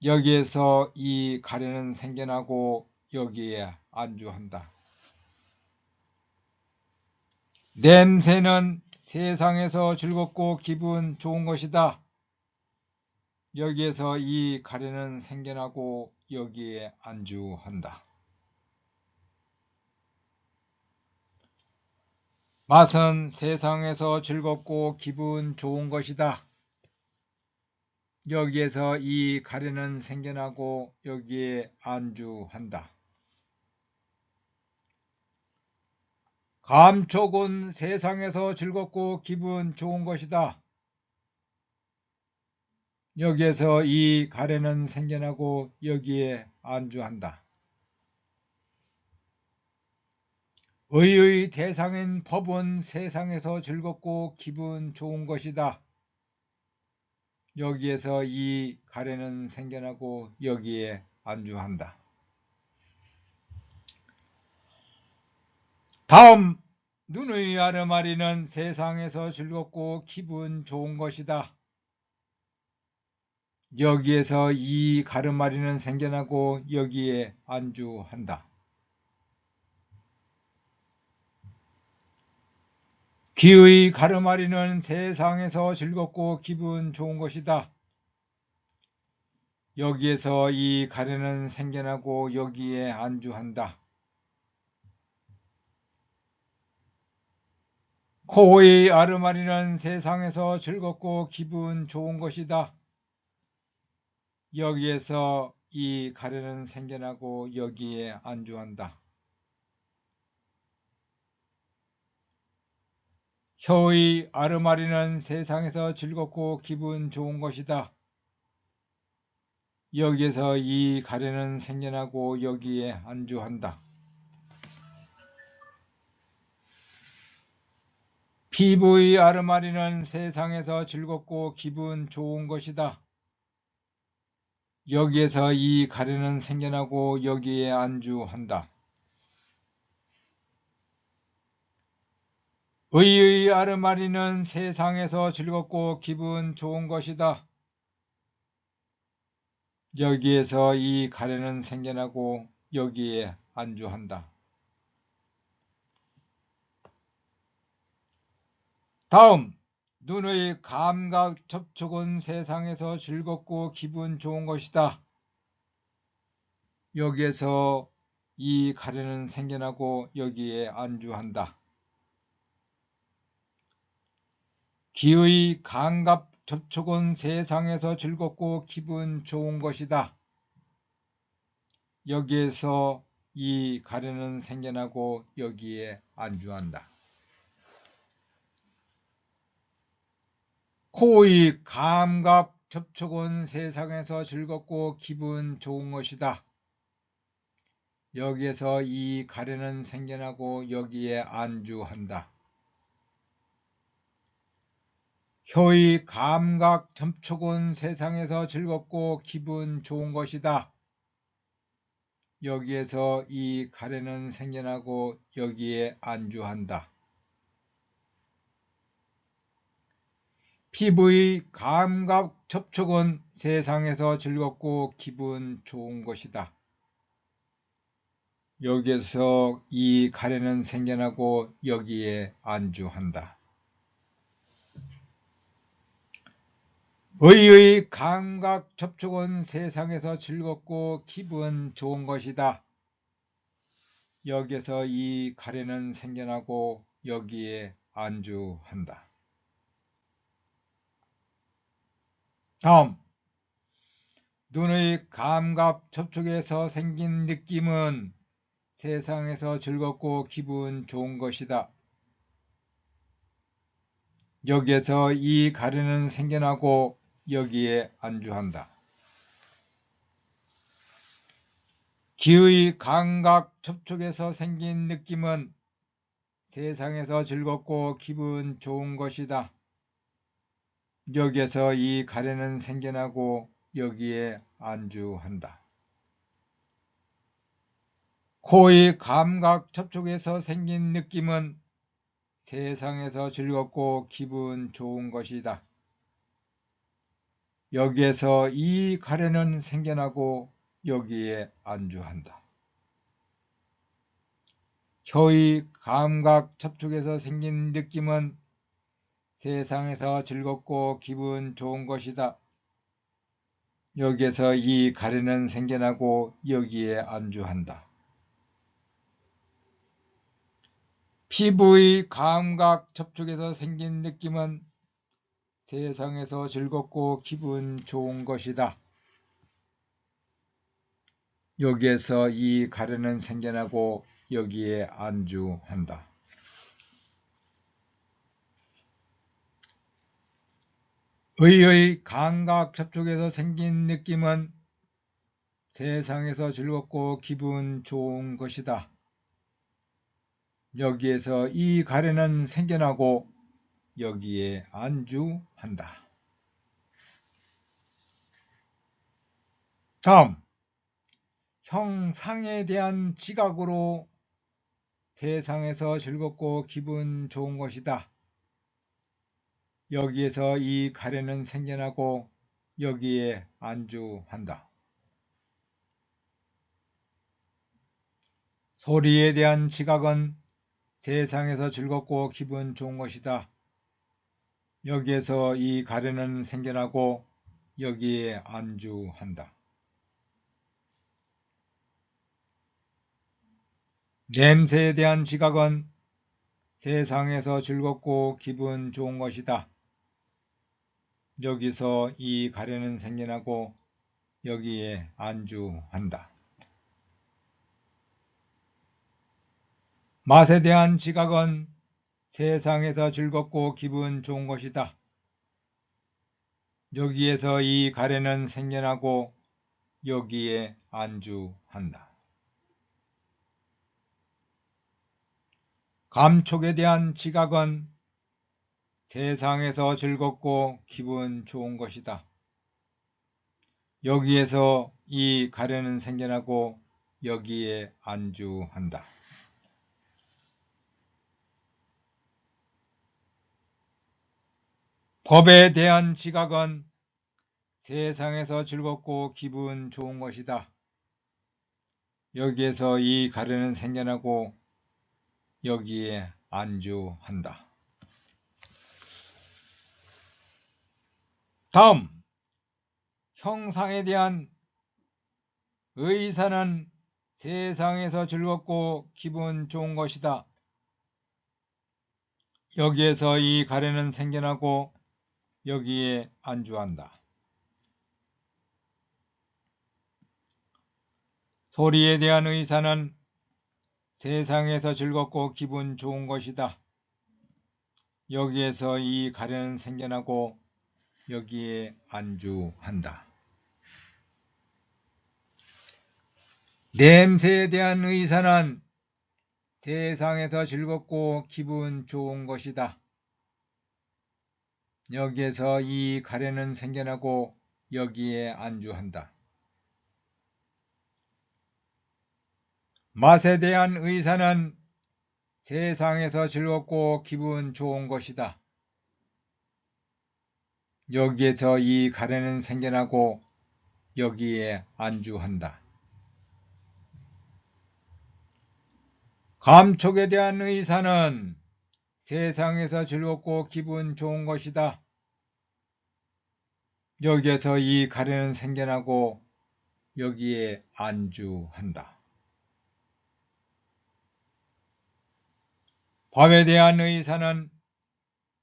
여기에서 이 가래는 생겨나고 여기에 안주한다. 냄새는 세상에서 즐겁고 기분 좋은 것이다. 여기에서 이 가래는 생겨나고 여기에 안주한다. 맛은 세상에서 즐겁고 기분 좋은 것이다. 여기에서 이 가래는 생겨나고 여기에 안주한다. 감촉은 세상에서 즐겁고 기분 좋은 것이다. 여기에서 이 가래는 생겨나고 여기에 안주한다. 의의 대상인 법은 세상에서 즐겁고 기분 좋은 것이다. 여기에서 이 가래는 생겨나고 여기에 안주한다. 다음, 눈의 아르마리는 세상에서 즐겁고 기분 좋은 것이다. 여기에서 이 가르마리는 생겨나고 여기에 안주한다. 귀의 가르마리는 세상에서 즐겁고 기분 좋은 것이다. 여기에서 이 가래는 생겨나고 여기에 안주한다. 코의 아르마리는 세상에서 즐겁고 기분 좋은 것이다. 여기에서 이 가래는 생겨나고 여기에 안주한다. 혀의 아르마리는 세상에서 즐겁고 기분 좋은 것이다. 여기에서 이 가래는 생겨나고 여기에 안주한다. 피부의 아르마리는 세상에서 즐겁고 기분 좋은 것이다. 여기에서 이 가래는 생겨나고 여기에 안주한다. 의의 아르마리는 세상에서 즐겁고 기분 좋은 것이다. 여기에서 이 가래는 생겨나고 여기에 안주한다. 다음, 눈의 감각 접촉은 세상에서 즐겁고 기분 좋은 것이다. 여기에서 이 가래는 생겨나고 여기에 안주한다. 귀의 감각 접촉은 세상에서 즐겁고 기분 좋은 것이다. 여기에서 이 가래는 생겨나고 여기에 안주한다. 코의 감각 접촉은 세상에서 즐겁고 기분 좋은 것이다. 여기에서 이 가래는 생겨나고 여기에 안주한다. 혀의 감각 접촉은 세상에서 즐겁고 기분 좋은 것이다. 여기에서 이 가래는 생겨나고 여기에 안주한다. 피부의 감각 접촉은 세상에서 즐겁고 기분 좋은 것이다. 여기에서 이 가래는 생겨나고 여기에 안주한다. 의의 감각 접촉은 세상에서 즐겁고 기분 좋은 것이다. 여기에서 이 가래는 생겨나고 여기에 안주한다. 다음, 눈의 감각 접촉에서 생긴 느낌은 세상에서 즐겁고 기분 좋은 것이다. 여기에서 이 가래는 생겨나고 여기에 안주한다. 귀의 감각 접촉에서 생긴 느낌은 세상에서 즐겁고 기분 좋은 것이다. 여기에서 이 가래는 생겨나고 여기에 안주한다. 코의 감각 접촉에서 생긴 느낌은 세상에서 즐겁고 기분 좋은 것이다. 여기에서 이 가래는 생겨나고 여기에 안주한다. 혀의 감각 접촉에서 생긴 느낌은 세상에서 즐겁고 기분 좋은 것이다. 여기에서 이 가래는 생겨나고 여기에 안주한다. 피부의 감각 접촉에서 생긴 느낌은 세상에서 즐겁고 기분 좋은 것이다. 여기에서 이 가래는 생겨나고 여기에 안주한다. 의의 감각 접촉에서 생긴 느낌은 세상에서 즐겁고 기분 좋은 것이다. 여기에서 이 가래는 생겨나고 여기에 안주한다. 다음, 형상에 대한 지각으로 세상에서 즐겁고 기분 좋은 것이다. 여기에서 이 가래는 생겨나고 여기에 안주한다. 소리에 대한 지각은 세상에서 즐겁고 기분 좋은 것이다. 여기에서 이 가래는 생겨나고 여기에 안주한다. 냄새에 대한 지각은 세상에서 즐겁고 기분 좋은 것이다. 여기서 이 가래는 생겨나고 여기에 안주한다. 맛에 대한 지각은 세상에서 즐겁고 기분 좋은 것이다. 여기에서 이 가래는 생겨나고 여기에 안주한다. 감촉에 대한 지각은 세상에서 즐겁고 기분 좋은 것이다. 여기에서 이 가래는 생겨나고 여기에 안주한다. 법에 대한 지각은 세상에서 즐겁고 기분 좋은 것이다. 여기에서 이 가래는 생겨나고 여기에 안주한다. 다음, 형상에 대한 의사는 세상에서 즐겁고 기분 좋은 것이다. 여기에서 이 가래는 생겨나고 여기에 안주한다. 소리에 대한 의사는 세상에서 즐겁고 기분 좋은 것이다. 여기에서 이 가래는 생겨나고 여기에 안주한다. 냄새에 대한 의사는 세상에서 즐겁고 기분 좋은 것이다. 여기에서 이 가래는 생겨나고 여기에 안주한다. 맛에 대한 의사는 세상에서 즐겁고 기분 좋은 것이다. 여기에서 이 가래는 생겨나고 여기에 안주한다. 감촉에 대한 의사는 세상에서 즐겁고 기분 좋은 것이다. 여기에서 이 가래는 생겨나고 여기에 안주한다. 법에 대한 의사는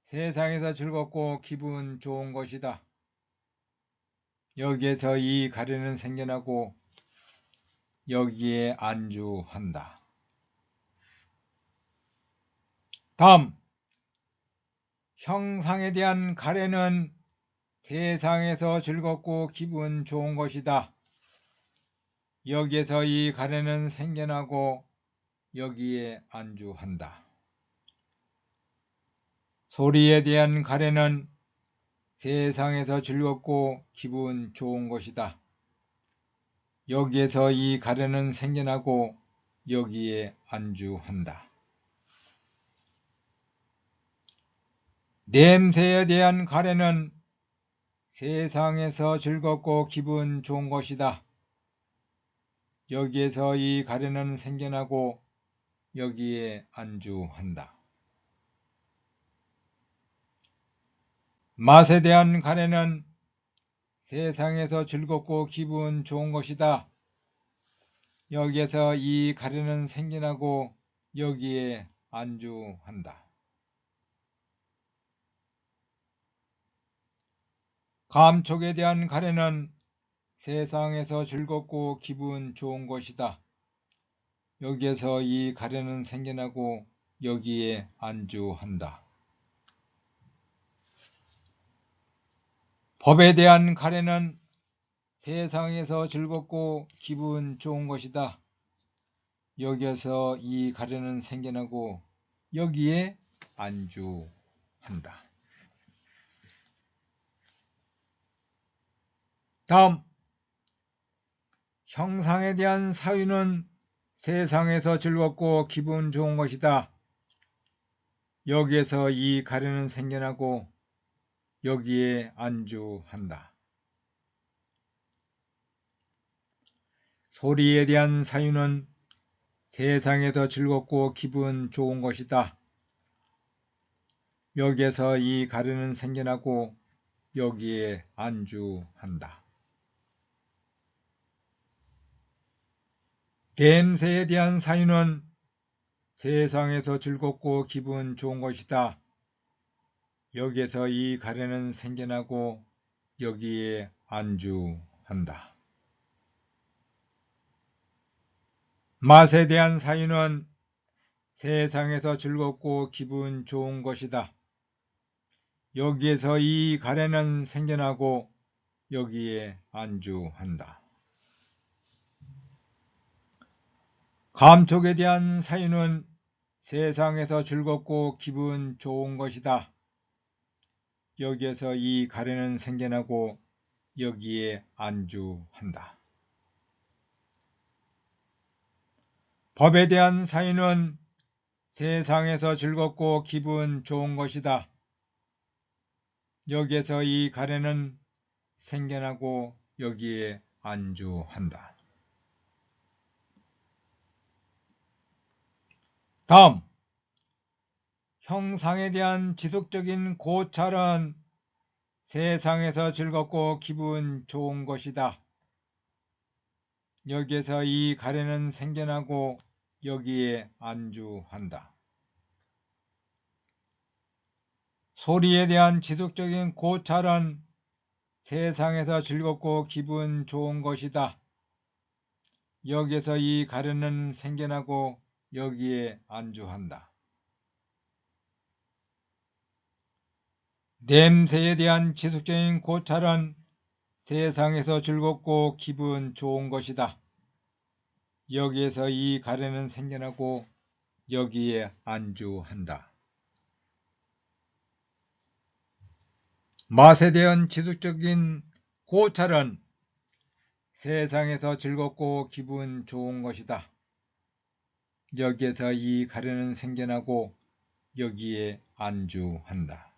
세상에서 즐겁고 기분 좋은 것이다. 여기에서 이 가래는 생겨나고 여기에 안주한다. 다음, 형상에 대한 가래는 세상에서 즐겁고 기분 좋은 것이다. 여기에서 이 가래는 생겨나고 여기에 안주한다. 소리에 대한 가래는 세상에서 즐겁고 기분 좋은 것이다. 여기에서 이 가래는 생겨나고 여기에 안주한다. 냄새에 대한 가래는 세상에서 즐겁고 기분 좋은 것이다. 여기에서 이 가래는 생겨나고 여기에 안주한다. 맛에 대한 가래는 세상에서 즐겁고 기분 좋은 것이다. 여기에서 이 가래는 생겨나고 여기에 안주한다. 감촉에 대한 가래는 세상에서 즐겁고 기분 좋은 것이다. 여기에서 이 가래는 생겨나고 여기에 안주한다. 법에 대한 가래는 세상에서 즐겁고 기분 좋은 것이다. 여기에서 이 가래는 생겨나고 여기에 안주한다. 다음, 형상에 대한 사유는 세상에서 즐겁고 기분 좋은 것이다. 여기에서 이 가래는 생겨나고 여기에 안주한다. 소리에 대한 사유는 세상에서 즐겁고 기분 좋은 것이다. 여기에서 이 가래는 생겨나고 여기에 안주한다. 냄새에 대한 사유는 세상에서 즐겁고 기분 좋은 것이다. 여기에서 이 가래는 생겨나고 여기에 안주한다. 맛에 대한 사유는 세상에서 즐겁고 기분 좋은 것이다. 여기에서 이 가래는 생겨나고 여기에 안주한다. 감촉에 대한 사유는 세상에서 즐겁고 기분 좋은 것이다. 여기에서 이 가래는 생겨나고 여기에 안주한다. 법에 대한 사유는 세상에서 즐겁고 기분 좋은 것이다. 여기에서 이 가래는 생겨나고 여기에 안주한다. 다음, 형상에 대한 지속적인 고찰은 세상에서 즐겁고 기분 좋은 것이다. 여기에서 이 가래는 생겨나고 여기에 안주한다. 소리에 대한 지속적인 고찰은 세상에서 즐겁고 기분 좋은 것이다. 여기에서 이 가래는 생겨나고 여기에 안주한다. 냄새에 대한 지속적인 고찰은 세상에서 즐겁고 기분 좋은 것이다. 여기에서 이 가래는 생겨나고 여기에 안주한다. 맛에 대한 지속적인 고찰은 세상에서 즐겁고 기분 좋은 것이다. 여기에서 이 가래는 생겨나고 여기에 안주한다.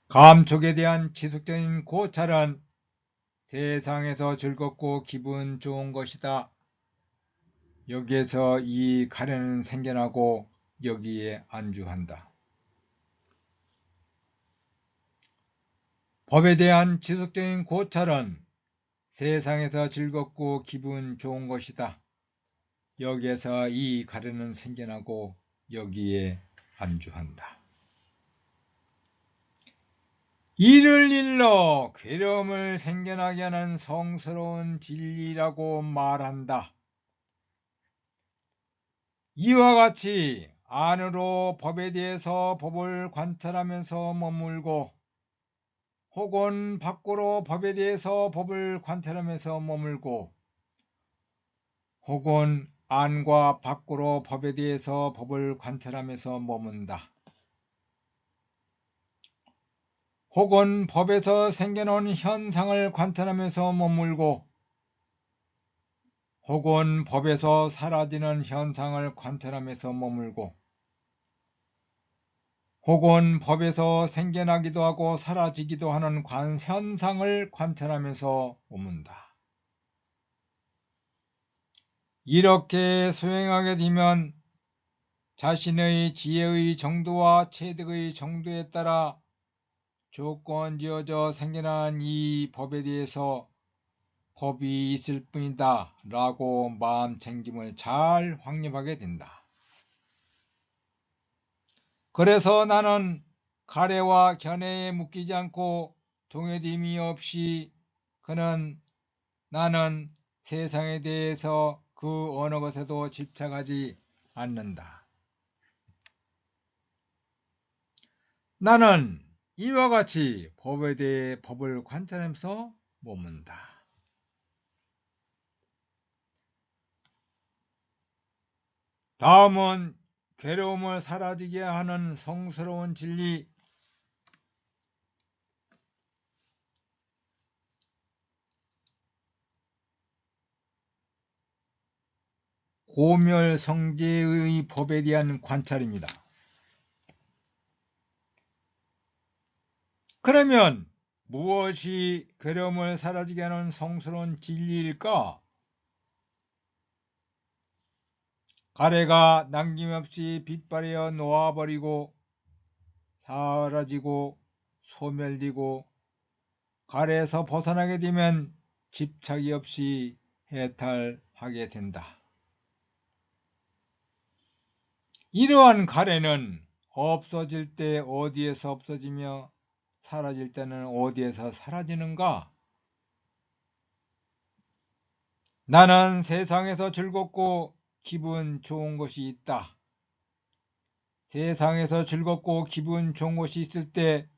감촉에 대한 지속적인 고찰은 세상에서 즐겁고 기분 좋은 것이다. 여기에서 이 가래는 생겨나고 여기에 안주한다. 법에 대한 지속적인 고찰은 세상에서 즐겁고 기분 좋은 것이다. 여기에서 이 가래는 생겨나고 여기에 안주한다. 이를 일러 괴로움을 생겨나게 하는 성스러운 진리라고 말한다. 이와 같이 안으로 법에 대해서 법을 관찰하면서 머물고 혹은 밖으로 법에 대해서 법을 관찰하면서 머물고 혹은 안과 밖으로 법에 대해서 법을 관찰하면서 머문다. 혹은 법에서 생겨나는 현상을 관찰하면서 머물고 혹은 법에서 사라지는 현상을 관찰하면서 머물고 혹은 법에서 생겨나기도 하고 사라지기도 하는 현상을 관찰하면서 머문다. 이렇게 수행하게 되면 자신의 지혜의 정도와 체득의 정도에 따라 조건지어져 생겨난 이 법에 대해서 법이 있을 뿐이다 라고 마음 챙김을 잘 확립하게 된다. 그래서 나는 가래와 견해에 묶이지 않고 동요됨이 없이 나는 세상에 대해서 그 어느 것에도 집착하지 않는다. 나는 이와 같이 법에 대해 법을 관찰하면서 머문다. 다음은 괴로움을 사라지게 하는 성스러운 진리, 고멸성제의 법에 대한 관찰입니다. 그러면 무엇이 괴로움을 사라지게 하는 성스러운 진리일까? 가래가 남김없이 빛발려 놓아버리고 사라지고 소멸되고 가래에서 벗어나게 되면 집착이 없이 해탈하게 된다. 이러한 가래는 없어질 때 어디에서 없어지며 사라질 때는 어디에서 사라지는가? 나는 세상에서 즐겁고 기분 좋은 것이 있다. 세상에서 즐겁고 기분 좋은 것이 있을 때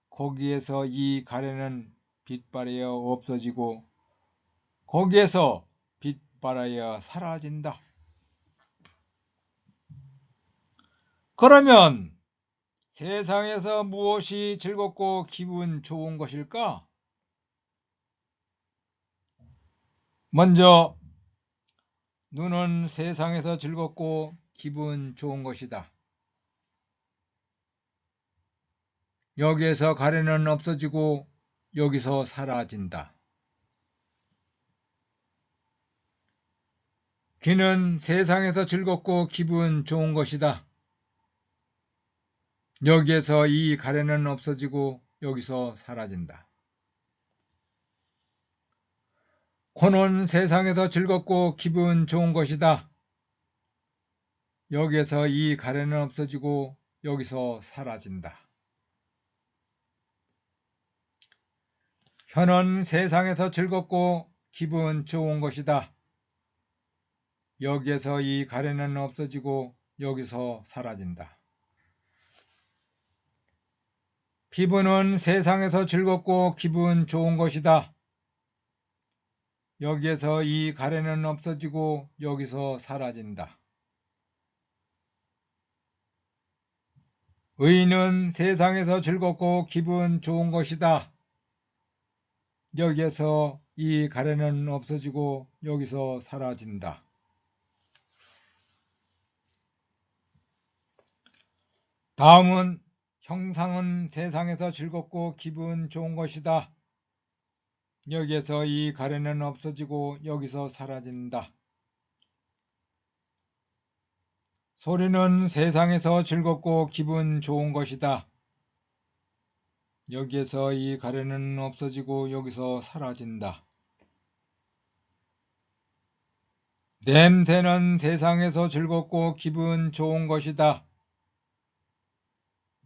거기에서 이 가래는 빛발하여 없어지고 거기에서 빛발하여 사라진다. 그러면 세상에서 무엇이 즐겁고 기분 좋은 것일까? 먼저 눈은 세상에서 즐겁고 기분 좋은 것이다. 여기에서 가래는 없어지고 여기서 사라진다. 귀는 세상에서 즐겁고 기분 좋은 것이다. 여기에서 이 가래는 없어지고 여기서 사라진다. 코는 세상에서 즐겁고 기분 좋은 것이다. 여기에서 이 가래는 없어지고 여기서 사라진다. 혀는 세상에서 즐겁고 기분 좋은 것이다. 여기에서 이 가래는 없어지고 여기서 사라진다. 피부는 세상에서 즐겁고 기분 좋은 것이다. 여기에서 이 가래는 없어지고 여기서 사라진다. 의는 세상에서 즐겁고 기분 좋은 것이다. 여기에서 이 가래는 없어지고 여기서 사라진다. 다음은 형상은 세상에서 즐겁고 기분 좋은 것이다. 여기에서 이 가래는 없어지고 여기서 사라진다. 소리는 세상에서 즐겁고 기분 좋은 것이다. 여기에서 이 가래는 없어지고 여기서 사라진다. 냄새는 세상에서 즐겁고 기분 좋은 것이다.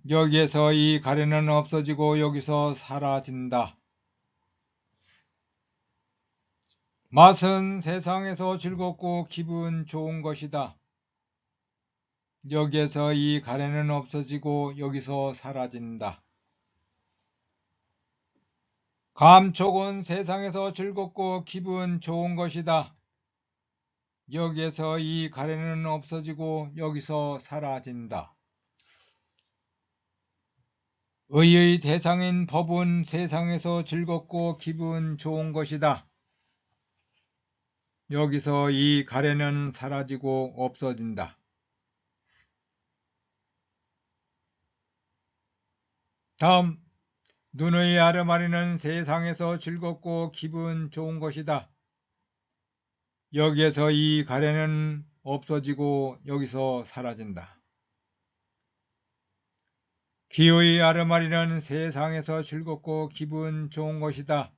여기에서 이 가래는 없어지고 여기서 사라진다. 맛은 세상에서 즐겁고 기분 좋은 것이다. 여기에서 이 가래는 없어지고 여기서 사라진다. 감촉은 세상에서 즐겁고 기분 좋은 것이다. 여기에서 이 가래는 없어지고 여기서 사라진다. 의의 대상인 법은 세상에서 즐겁고 기분 좋은 것이다. 여기서 이 가래는 사라지고 없어진다. 다음, 눈의 아르마리는 세상에서 즐겁고 기분 좋은 것이다. 여기에서 이 가래는 없어지고 여기서 사라진다. 귀의 아르마리는 세상에서 즐겁고 기분 좋은 것이다.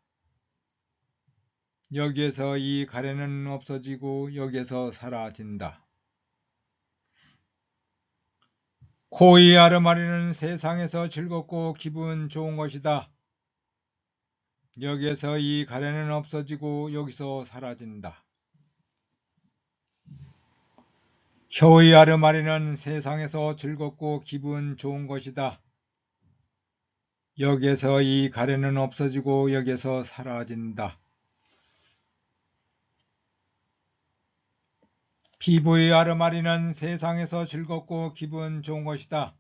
여기에서 이 가래는 없어지고 여기에서 사라진다. 코의 아르마리는 세상에서 즐겁고 기분 좋은 것이다. 여기에서 이 가래는 없어지고 여기서 사라진다. 혀의 아르마리는 세상에서 즐겁고 기분 좋은 것이다. 여기에서 이 가래는 없어지고 여기에서 사라진다. 피부의 아르마리는 세상에서 즐겁고 기분 좋은 것이다.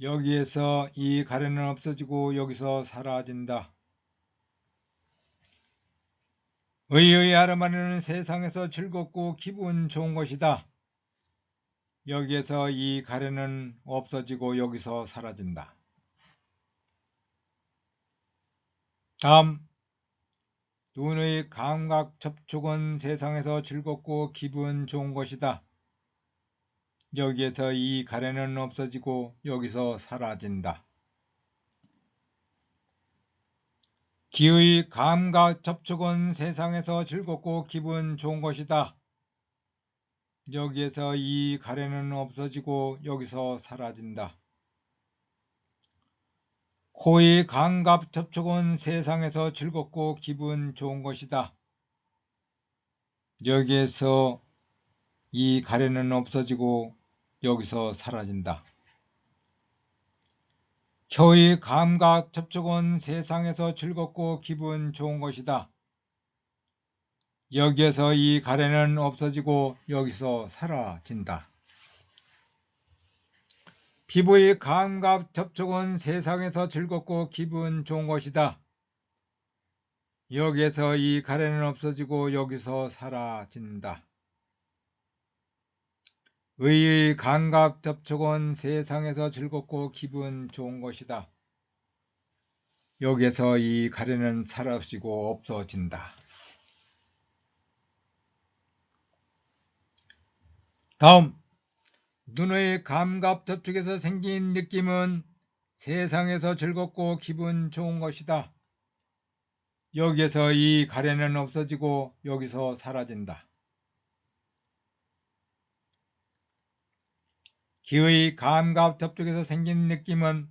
여기에서 이 가래는 없어지고 여기서 사라진다. 의의 아르마리는 세상에서 즐겁고 기분 좋은 것이다. 여기에서 이 가래는 없어지고 여기서 사라진다. 다음, 눈의 감각 접촉은 세상에서 즐겁고 기분 좋은 것이다. 여기에서 이 가래는 없어지고 여기서 사라진다. 귀의 감각 접촉은 세상에서 즐겁고 기분 좋은 것이다. 여기에서 이 가래는 없어지고 여기서 사라진다. 코의 감각 접촉은 세상에서 즐겁고 기분 좋은 것이다. 여기에서 이 가래는 없어지고 여기서 사라진다. 혀의 감각 접촉은 세상에서 즐겁고 기분 좋은 것이다. 여기에서 이 가래는 없어지고 여기서 사라진다. 피부의 감각 접촉은 세상에서 즐겁고 기분 좋은 것이다. 여기에서 이 가래는 없어지고 여기서 사라진다. 의의 감각 접촉은 세상에서 즐겁고 기분 좋은 것이다. 여기에서 이 가래는 사라지고 없어진다. 다음, 눈의 감각 접촉에서 생긴 느낌은 세상에서 즐겁고 기분 좋은 것이다. 여기에서 이 가래는 없어지고 여기서 사라진다. 귀의 감각 접촉에서 생긴 느낌은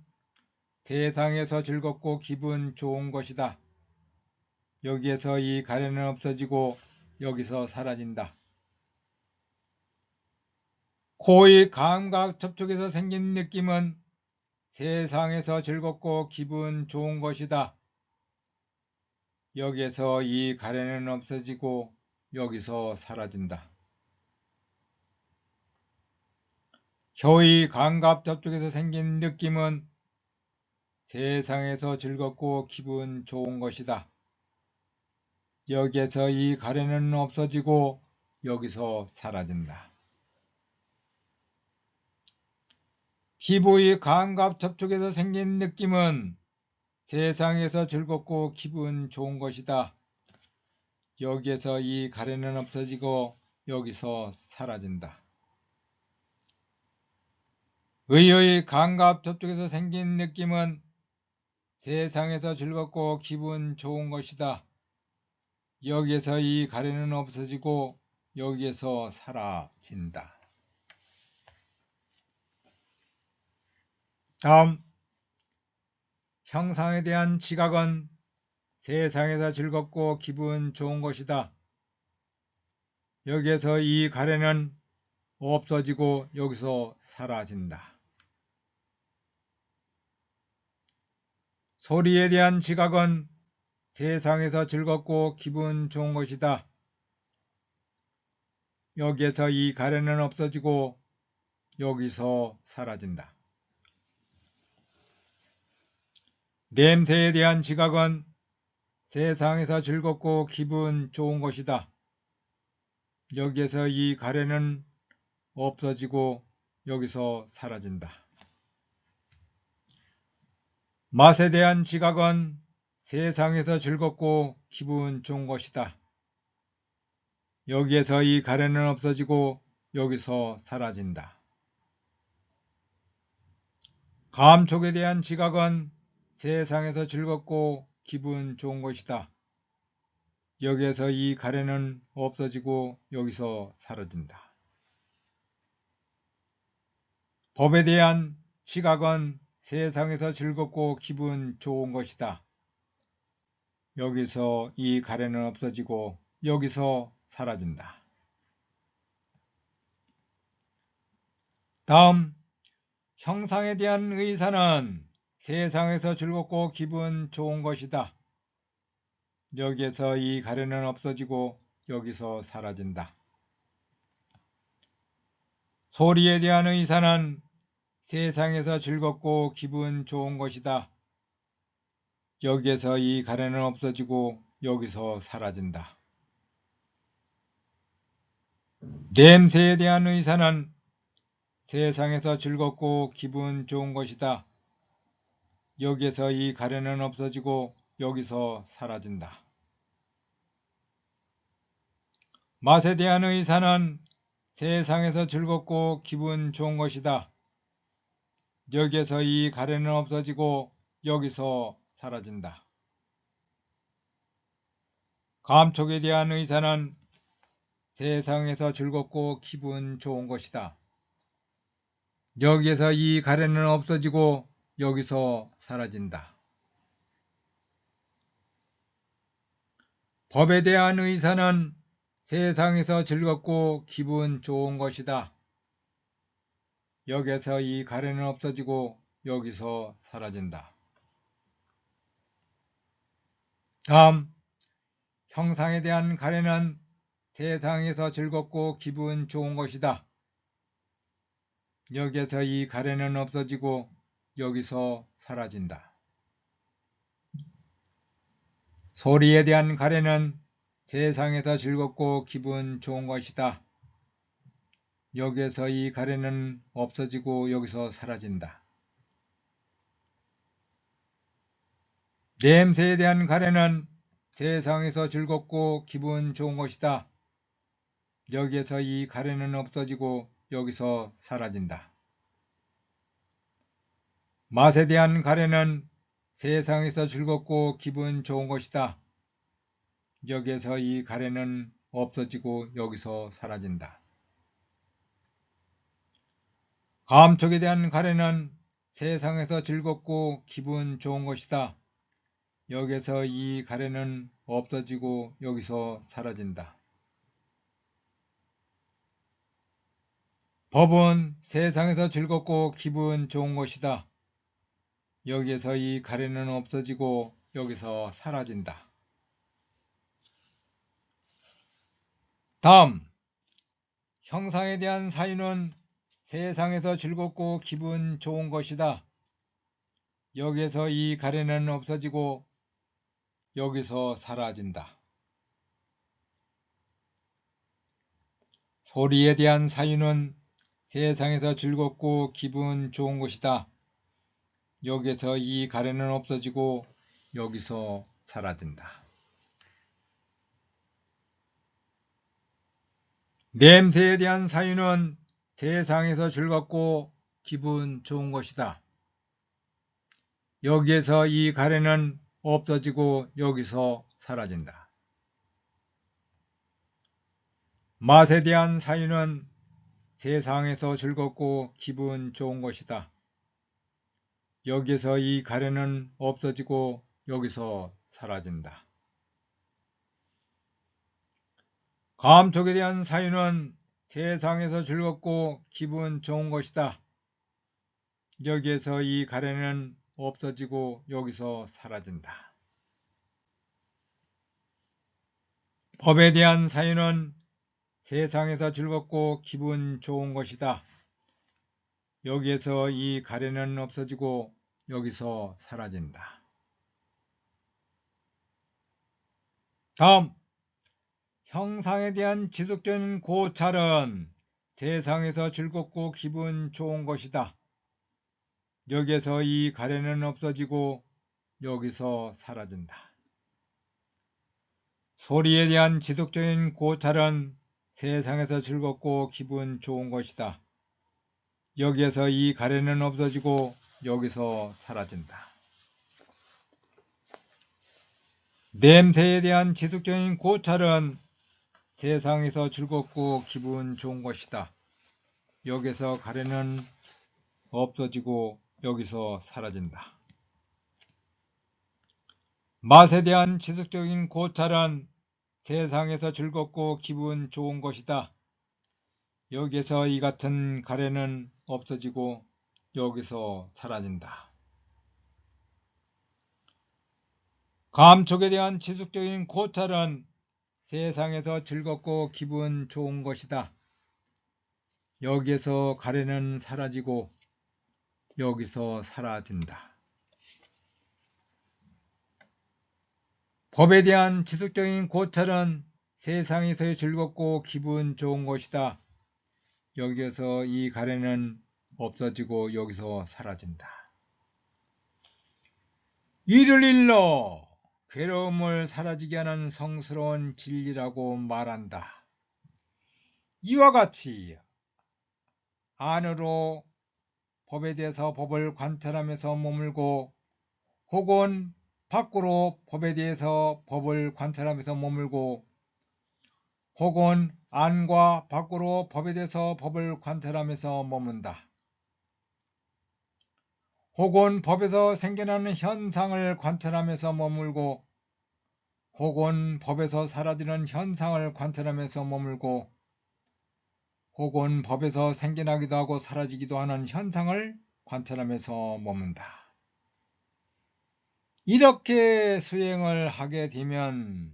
세상에서 즐겁고 기분 좋은 것이다. 여기에서 이 가래는 없어지고 여기서 사라진다. 코의 감각 접촉에서 생긴 느낌은 세상에서 즐겁고 기분 좋은 것이다. 여기에서 이 가래는 없어지고 여기서 사라진다. 혀의 감각 접촉에서 생긴 느낌은 세상에서 즐겁고 기분 좋은 것이다. 여기에서 이 가래는 없어지고 여기서 사라진다. 피부의 감각 접촉에서 생긴 느낌은 세상에서 즐겁고 기분 좋은 것이다. 여기에서 이 가래는 없어지고 여기서 사라진다. 의의 감각 접촉에서 생긴 느낌은 세상에서 즐겁고 기분 좋은 것이다. 여기에서 이 가래는 없어지고 여기에서 사라진다. 다음, 형상에 대한 지각은 세상에서 즐겁고 기분 좋은 것이다. 여기에서 이 가래는 없어지고 여기서 사라진다. 소리에 대한 지각은 세상에서 즐겁고 기분 좋은 것이다. 여기에서 이 가래는 없어지고 여기서 사라진다. 냄새에 대한 지각은 세상에서 즐겁고 기분 좋은 것이다. 여기에서 이 가래는 없어지고 여기서 사라진다. 맛에 대한 지각은 세상에서 즐겁고 기분 좋은 것이다. 여기에서 이 가래는 없어지고 여기서 사라진다. 감촉에 대한 지각은 세상에서 즐겁고 기분 좋은 것이다. 여기에서 이 가래는 없어지고 여기서 사라진다. 법에 대한 지각은 세상에서 즐겁고 기분 좋은 것이다. 여기서 이 가래는 없어지고 여기서 사라진다. 다음, 형상에 대한 의사는 세상에서 즐겁고 기분 좋은 것이다. 여기에서 이 가래는 없어지고 여기서 사라진다. 소리에 대한 의사는 세상에서 즐겁고 기분 좋은 것이다. 여기에서 이 가래는 없어지고 여기서 사라진다. 냄새에 대한 의사는 세상에서 즐겁고 기분 좋은 것이다. 여기에서 이 가래는 없어지고 여기서 사라진다. 맛에 대한 의사는 세상에서 즐겁고 기분 좋은 것이다. 여기에서 이 가래는 없어지고 여기서 사라진다. 감촉에 대한 의사는 세상에서 즐겁고 기분 좋은 것이다. 여기에서 이 가래는 없어지고 여기서 사라진다. 법에 대한 의사는 세상에서 즐겁고 기분 좋은 것이다. 여기에서 이 가래는 없어지고 여기서 사라진다. 다음, 형상에 대한 가래는 세상에서 즐겁고 기분 좋은 것이다. 여기에서 이 가래는 없어지고 여기서 사라진다. 소리에 대한 가래는 세상에서 즐겁고 기분 좋은 것이다. 여기에서 이 가래는 없어지고 여기서 사라진다. 냄새에 대한 가래는 세상에서 즐겁고 기분 좋은 것이다. 여기에서 이 가래는 없어지고 여기서 사라진다. 맛에 대한 가래는 세상에서 즐겁고 기분 좋은 것이다. 여기에서 이 가래는 없어지고 여기서 사라진다. 감촉에 대한 가래는 세상에서 즐겁고 기분 좋은 것이다. 여기에서 이 가래는 없어지고 여기서 사라진다. 법은 세상에서 즐겁고 기분 좋은 것이다. 여기에서 이 가래는 없어지고 여기서 사라진다. 다음, 형상에 대한 사유는 세상에서 즐겁고 기분 좋은 것이다. 여기에서 이 가래는 없어지고 여기서 사라진다. 소리에 대한 사유는 세상에서 즐겁고 기분 좋은 것이다. 여기에서 이 가래는 없어지고 여기서 사라진다. 냄새에 대한 사유는 세상에서 즐겁고 기분 좋은 것이다. 여기에서 이 가래는 없어지고 여기서 사라진다. 맛에 대한 사유는 세상에서 즐겁고 기분 좋은 것이다. 여기에서 이 가래는 없어지고 여기서 사라진다. 감촉에 대한 사유는 세상에서 즐겁고 기분 좋은 것이다. 여기에서 이 가래는 없어지고 여기서 사라진다. 법에 대한 사유는 세상에서 즐겁고 기분 좋은 것이다. 여기에서 이 가래는 없어지고 여기서 사라진다. 다음, 형상에 대한 지속적인 고찰은 세상에서 즐겁고 기분 좋은 것이다. 여기에서 이 가래는 없어지고 여기서 사라진다. 소리에 대한 지속적인 고찰은 세상에서 즐겁고 기분 좋은 것이다. 여기에서 이 가래는 없어지고 여기서 사라진다. 냄새에 대한 지속적인 고찰은 세상에서 즐겁고 기분 좋은 것이다. 여기서 가래는 없어지고 여기서 사라진다. 맛에 대한 지속적인 고찰은 세상에서 즐겁고 기분 좋은 것이다. 여기서 이 같은 가래는 없어지고 여기서 사라진다. 감촉에 대한 지속적인 고찰은 세상에서 즐겁고 기분 좋은 것이다. 여기에서 가래는 사라지고 여기서 사라진다. 법에 대한 지속적인 고찰은 세상에서 즐겁고 기분 좋은 것이다. 여기에서 이 가래는 없어지고 여기서 사라진다. 이를 일러 괴로움을 사라지게 하는 성스러운 진리라고 말한다. 이와 같이 안으로 법에 대해서 법을 관찰하면서 머물고 혹은 밖으로 법에 대해서 법을 관찰하면서 머물고 혹은 안과 밖으로 법에 대해서 법을 관찰하면서 머문다. 혹은 법에서 생겨나는 현상을 관찰하면서 머물고 혹은 법에서 사라지는 현상을 관찰하면서 머물고 혹은 법에서 생겨나기도 하고 사라지기도 하는 현상을 관찰하면서 머문다. 이렇게 수행을 하게 되면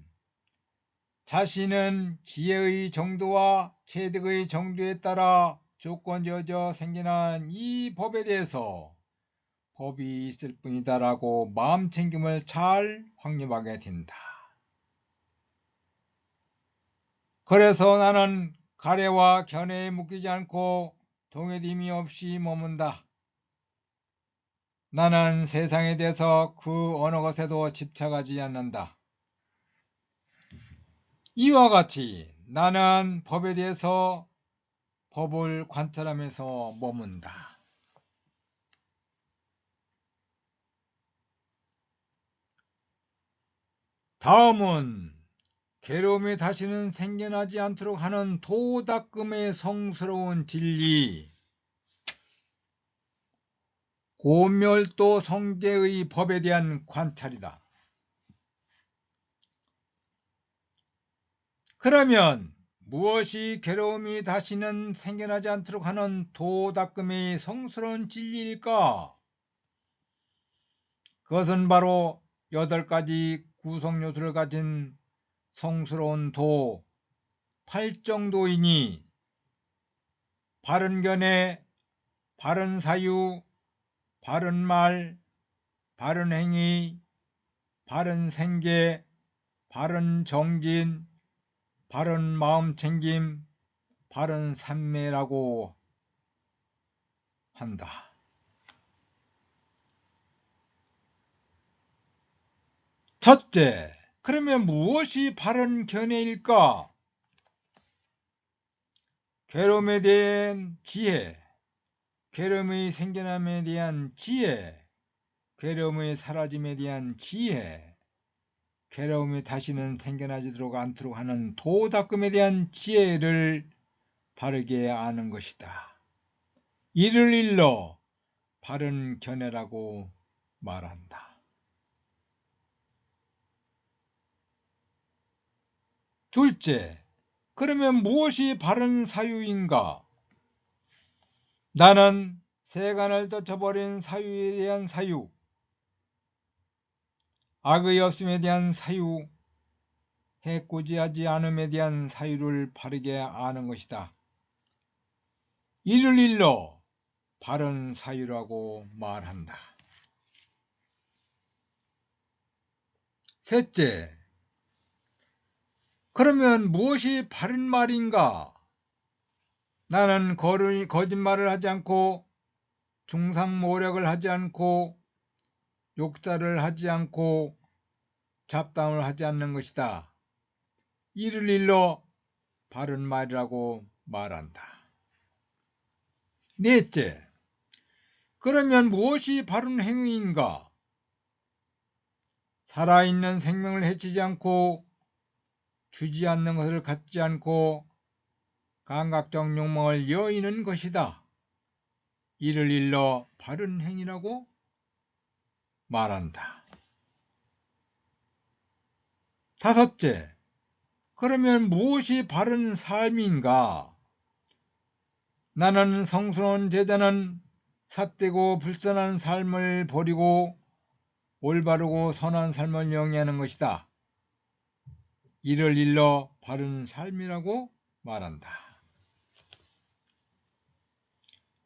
자신은 지혜의 정도와 체득의 정도에 따라 조건지어져 생겨난 이 법에 대해서 법이 있을 뿐이다라고 마음챙김을 잘 확립하게 된다. 그래서 나는 가래와 견해에 묶이지 않고 동해됨이 없이 머문다. 나는 세상에 대해서 그 어느 것에도 집착하지 않는다. 이와 같이 나는 법에 대해서 법을 관찰하면서 머문다. 다음은 괴로움이 다시는 생겨나지 않도록 하는 도닦음의 성스러운 진리, 고멸도 성제의 법에 대한 관찰이다. 그러면 무엇이 괴로움이 다시는 생겨나지 않도록 하는 도닦음의 성스러운 진리일까? 그것은 바로 8가지 구성요소를 가진 성스러운 도, 8정도이니 바른 견해, 바른 사유, 바른 말, 바른 행위, 바른 생계, 바른 정진, 바른 마음챙김, 바른 삼매라고 한다. 첫째, 그러면 무엇이 바른 견해일까? 괴로움에 대한 지혜, 괴로움의 생겨남에 대한 지혜, 괴로움의 사라짐에 대한 지혜, 괴로움이 다시는 생겨나지도록 않도록 하는 도닦음에 대한 지혜를 바르게 아는 것이다. 이를 일러 바른 견해라고 말한다. 둘째, 그러면 무엇이 바른 사유인가? 나는 세간을 떨쳐버린 사유에 대한 사유, 악의 없음에 대한 사유, 해코지하지 않음에 대한 사유를 바르게 아는 것이다. 이를 일러 바른 사유라고 말한다. 셋째, 그러면 무엇이 바른 말인가? 나는 거짓말을 하지 않고 중상모략을 하지 않고 욕설을 하지 않고 잡담을 하지 않는 것이다. 이를 일러 바른 말이라고 말한다. 넷째, 그러면 무엇이 바른 행위인가? 살아있는 생명을 해치지 않고 주지 않는 것을 갖지 않고 감각적 욕망을 여의는 것이다. 이를 일러 바른 행위라고 말한다. 다섯째, 그러면 무엇이 바른 삶인가? 나는 성스러운 제자는 삿되고 불선한 삶을 버리고 올바르고 선한 삶을 영위하는 것이다. 이를 일러 바른 삶이라고 말한다.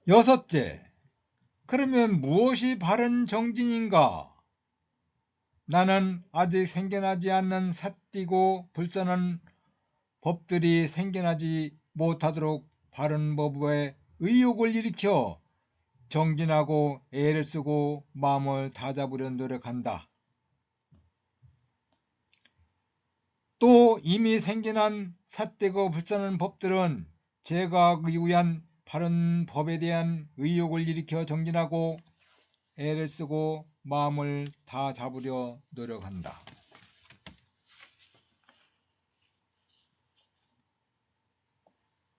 여섯째, 그러면 무엇이 바른 정진인가? 나는 아직 생겨나지 않는 삿되고 불선한 법들이 생겨나지 못하도록 바른 법에 의욕을 일으켜 정진하고 애를 쓰고 마음을 다잡으려 노력한다. 또 이미 생겨난 삿되고 불선한 법들은 제거하기 위한 바른 법에 대한 의욕을 일으켜 정진하고 애를 쓰고 마음을 다 잡으려 노력한다.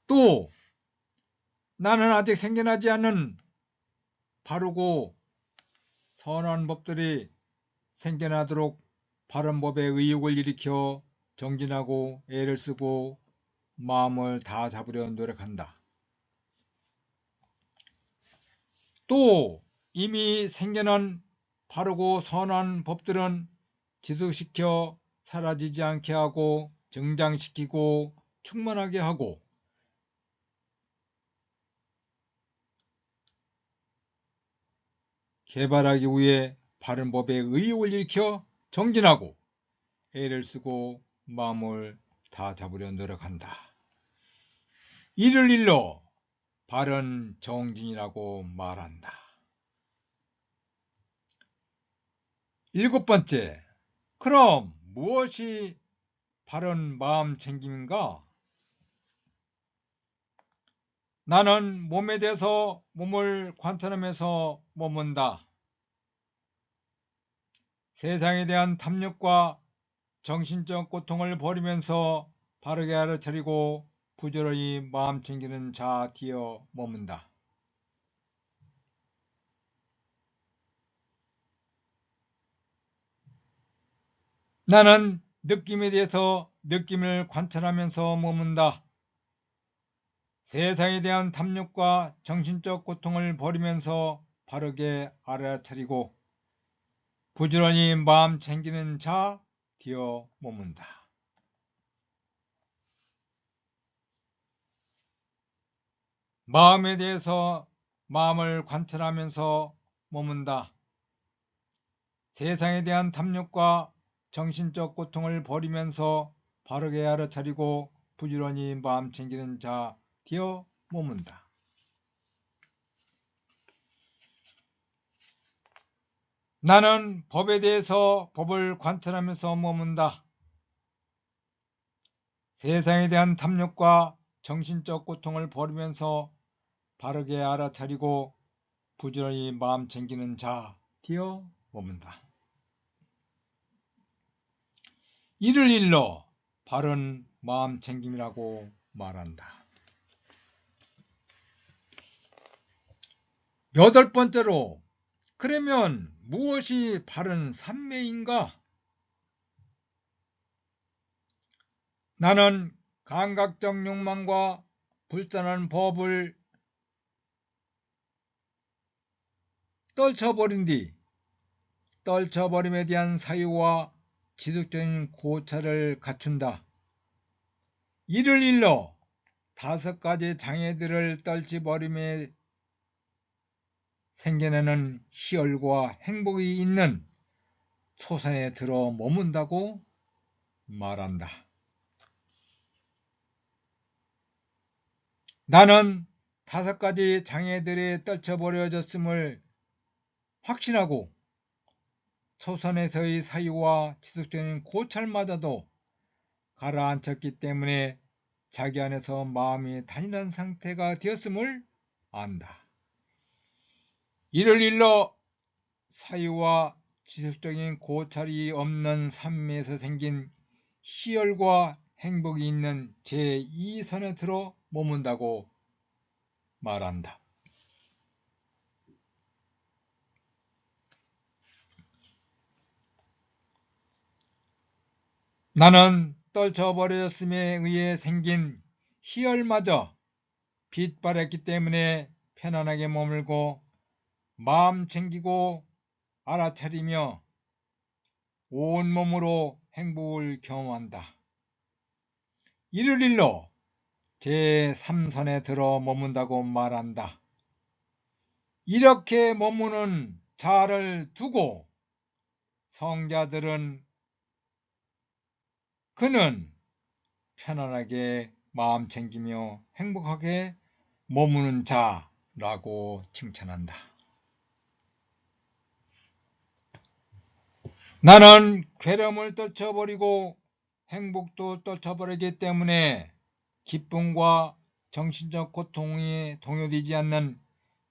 또 나는 아직 생겨나지 않은 바르고 선한 법들이 생겨나도록 바른 법에 의욕을 일으켜 정진하고 애를 쓰고 마음을 다 잡으려 노력한다. 또 이미 생겨난 바르고 선한 법들은 지속시켜 사라지지 않게 하고 정장시키고 충만하게 하고 개발하기 위해 바른 법에 의욕을 일으켜 정진하고 애를 쓰고 마음을 다 잡으려 노력한다. 이를 일러 바른 정진이라고 말한다. 일곱 번째, 그럼 무엇이 바른 마음 챙김인가? 나는 몸에 대해서 몸을 관찰하면서 머문다. 세상에 대한 탐욕과 정신적 고통을 버리면서 바르게 알아차리고 부지런히 마음 챙기는 자 뒤어 머문다. 나는 느낌에 대해서 느낌을 관찰하면서 머문다. 세상에 대한 탐욕과 정신적 고통을 버리면서 바르게 알아차리고 부지런히 마음 챙기는 자 뒤어 머문다. 마음에 대해서 마음을 관찰하면서 머문다. 세상에 대한 탐욕과 정신적 고통을 버리면서 바르게 알아차리고 부지런히 마음 챙기는 자 되어 머문다. 나는 법에 대해서 법을 관찰하면서 머문다. 세상에 대한 탐욕과 정신적 고통을 버리면서 바르게 알아차리고 부지런히 마음 챙기는 자 되어 머문다. 이를 일러 바른 마음 챙김이라고 말한다. 여덟 번째로, 그러면 무엇이 바른 삼매인가? 나는 감각적 욕망과 불순한 법을 떨쳐버린 뒤 떨쳐버림에 대한 사유와 지속적인 고찰을 갖춘다. 이를 일러 다섯 가지 장애들을 떨쳐버림에 생겨나는 희열과 행복이 있는 초산에 들어 머문다고 말한다. 나는 다섯 가지 장애들이 떨쳐버려졌음을 확신하고 초선에서의 사유와 지속적인 고찰마저도 가라앉혔기 때문에 자기 안에서 마음이 단일한 상태가 되었음을 안다. 이를 일러 사유와 지속적인 고찰이 없는 삶에서 생긴 희열과 행복이 있는 제2선에 들어 머문다고 말한다. 나는 떨쳐버려졌음에 의해 생긴 희열마저 빛발했기 때문에 편안하게 머물고 마음 챙기고 알아차리며 온몸으로 행복을 경험한다. 이를 일러 제3선에 들어 머문다고 말한다. 이렇게 머무는 자를 두고 성자들은 그는 편안하게 마음 챙기며 행복하게 머무는 자라고 칭찬한다. 나는 괴로움을 떨쳐버리고 행복도 떨쳐버리기 때문에 기쁨과 정신적 고통이 동요되지 않는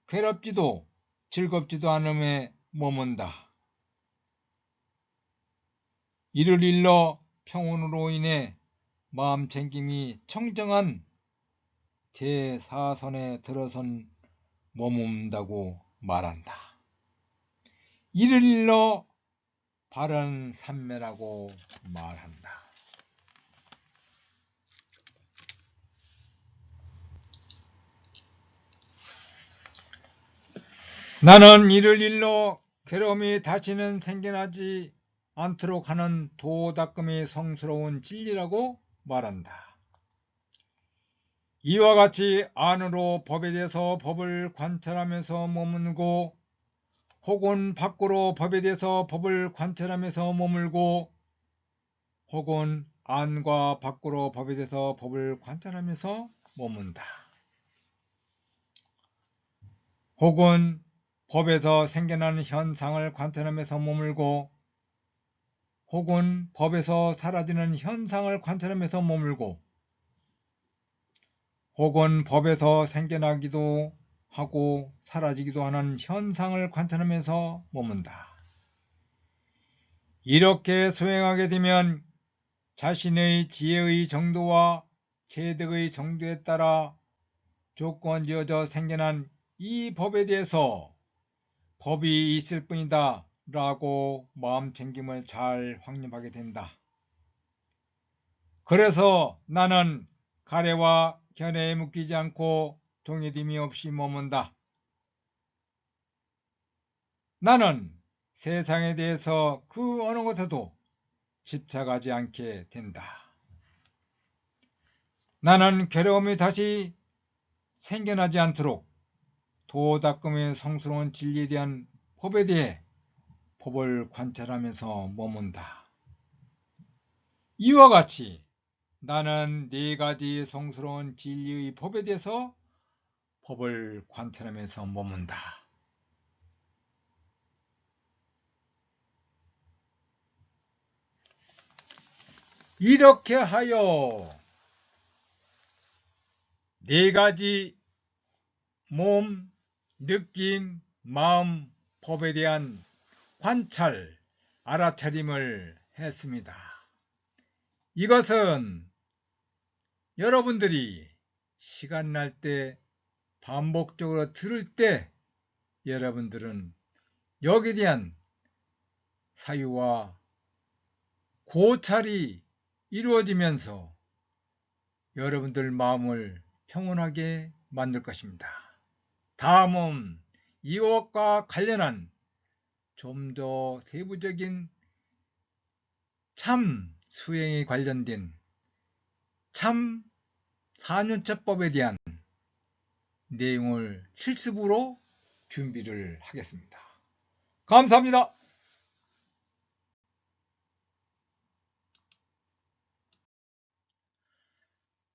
괴롭지도 즐겁지도 않음에 머문다. 이를 일러 평온으로 인해 마음 챙김이 청정한 제4선에 들어선 머문다고 말한다. 이를 일러 바른 삼매라고 말한다. 나는 이를 일러 괴로움이 다시는 생겨나지 않도록 하는 도닦음이 성스러운 진리라고 말한다. 이와 같이 안으로 법에 대해서 법을 관찰하면서 머물고 혹은 밖으로 법에 대해서 법을 관찰하면서 머물고 혹은 안과 밖으로 법에 대해서 법을 관찰하면서 머문다. 혹은 법에서 생겨나는 현상을 관찰하면서 머물고 혹은 법에서 사라지는 현상을 관찰하면서 머물고 혹은 법에서 생겨나기도 하고 사라지기도 하는 현상을 관찰하면서 머문다. 이렇게 수행하게 되면 자신의 지혜의 정도와 체득의 정도에 따라 조건지어져 생겨난 이 법에 대해서 법이 있을 뿐이다 라고 마음챙김을 잘 확립하게 된다. 그래서 나는 가래와 견해에 묶이지 않고 동요됨이 없이 머문다. 나는 세상에 대해서 그 어느 것에도 집착하지 않게 된다. 나는 괴로움이 다시 생겨나지 않도록 도닦음의 성스러운 진리에 대한 법에 대해 법을 관찰하면서 머문다. 이와 같이 나는 네 가지 성스러운 진리의 법에 대해서 법을 관찰하면서 머문다. 이렇게 하여 네 가지 몸, 느낌, 마음, 법에 대한 관찰, 알아차림을 했습니다. 이것은 여러분들이 시간 날 때 반복적으로 들을 때 여러분들은 여기에 대한 사유와 고찰이 이루어지면서 여러분들 마음을 평온하게 만들 것입니다. 다음은 이것과 관련한 좀 더 세부적인 참 수행에 관련된 참 4년차법에 대한 내용을 실습으로 준비를 하겠습니다. 감사합니다.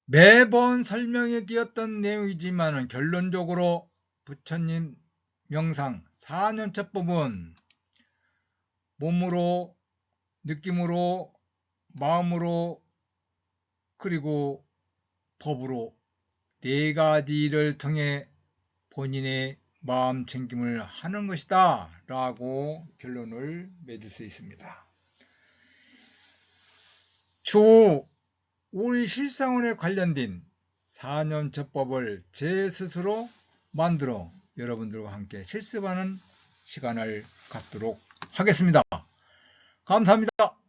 매번 설명해 드렸던 내용이지만 결론적으로 부처님 명상 4년차법은 몸으로, 느낌으로, 마음으로, 그리고 법으로 네 가지를 통해 본인의 마음 챙김을 하는 것이다 라고 결론을 맺을 수 있습니다. 추후 우리 실생활에 관련된 4년차법을 제 스스로 만들어 여러분들과 함께 실습하는 시간을 갖도록 하겠습니다. 감사합니다.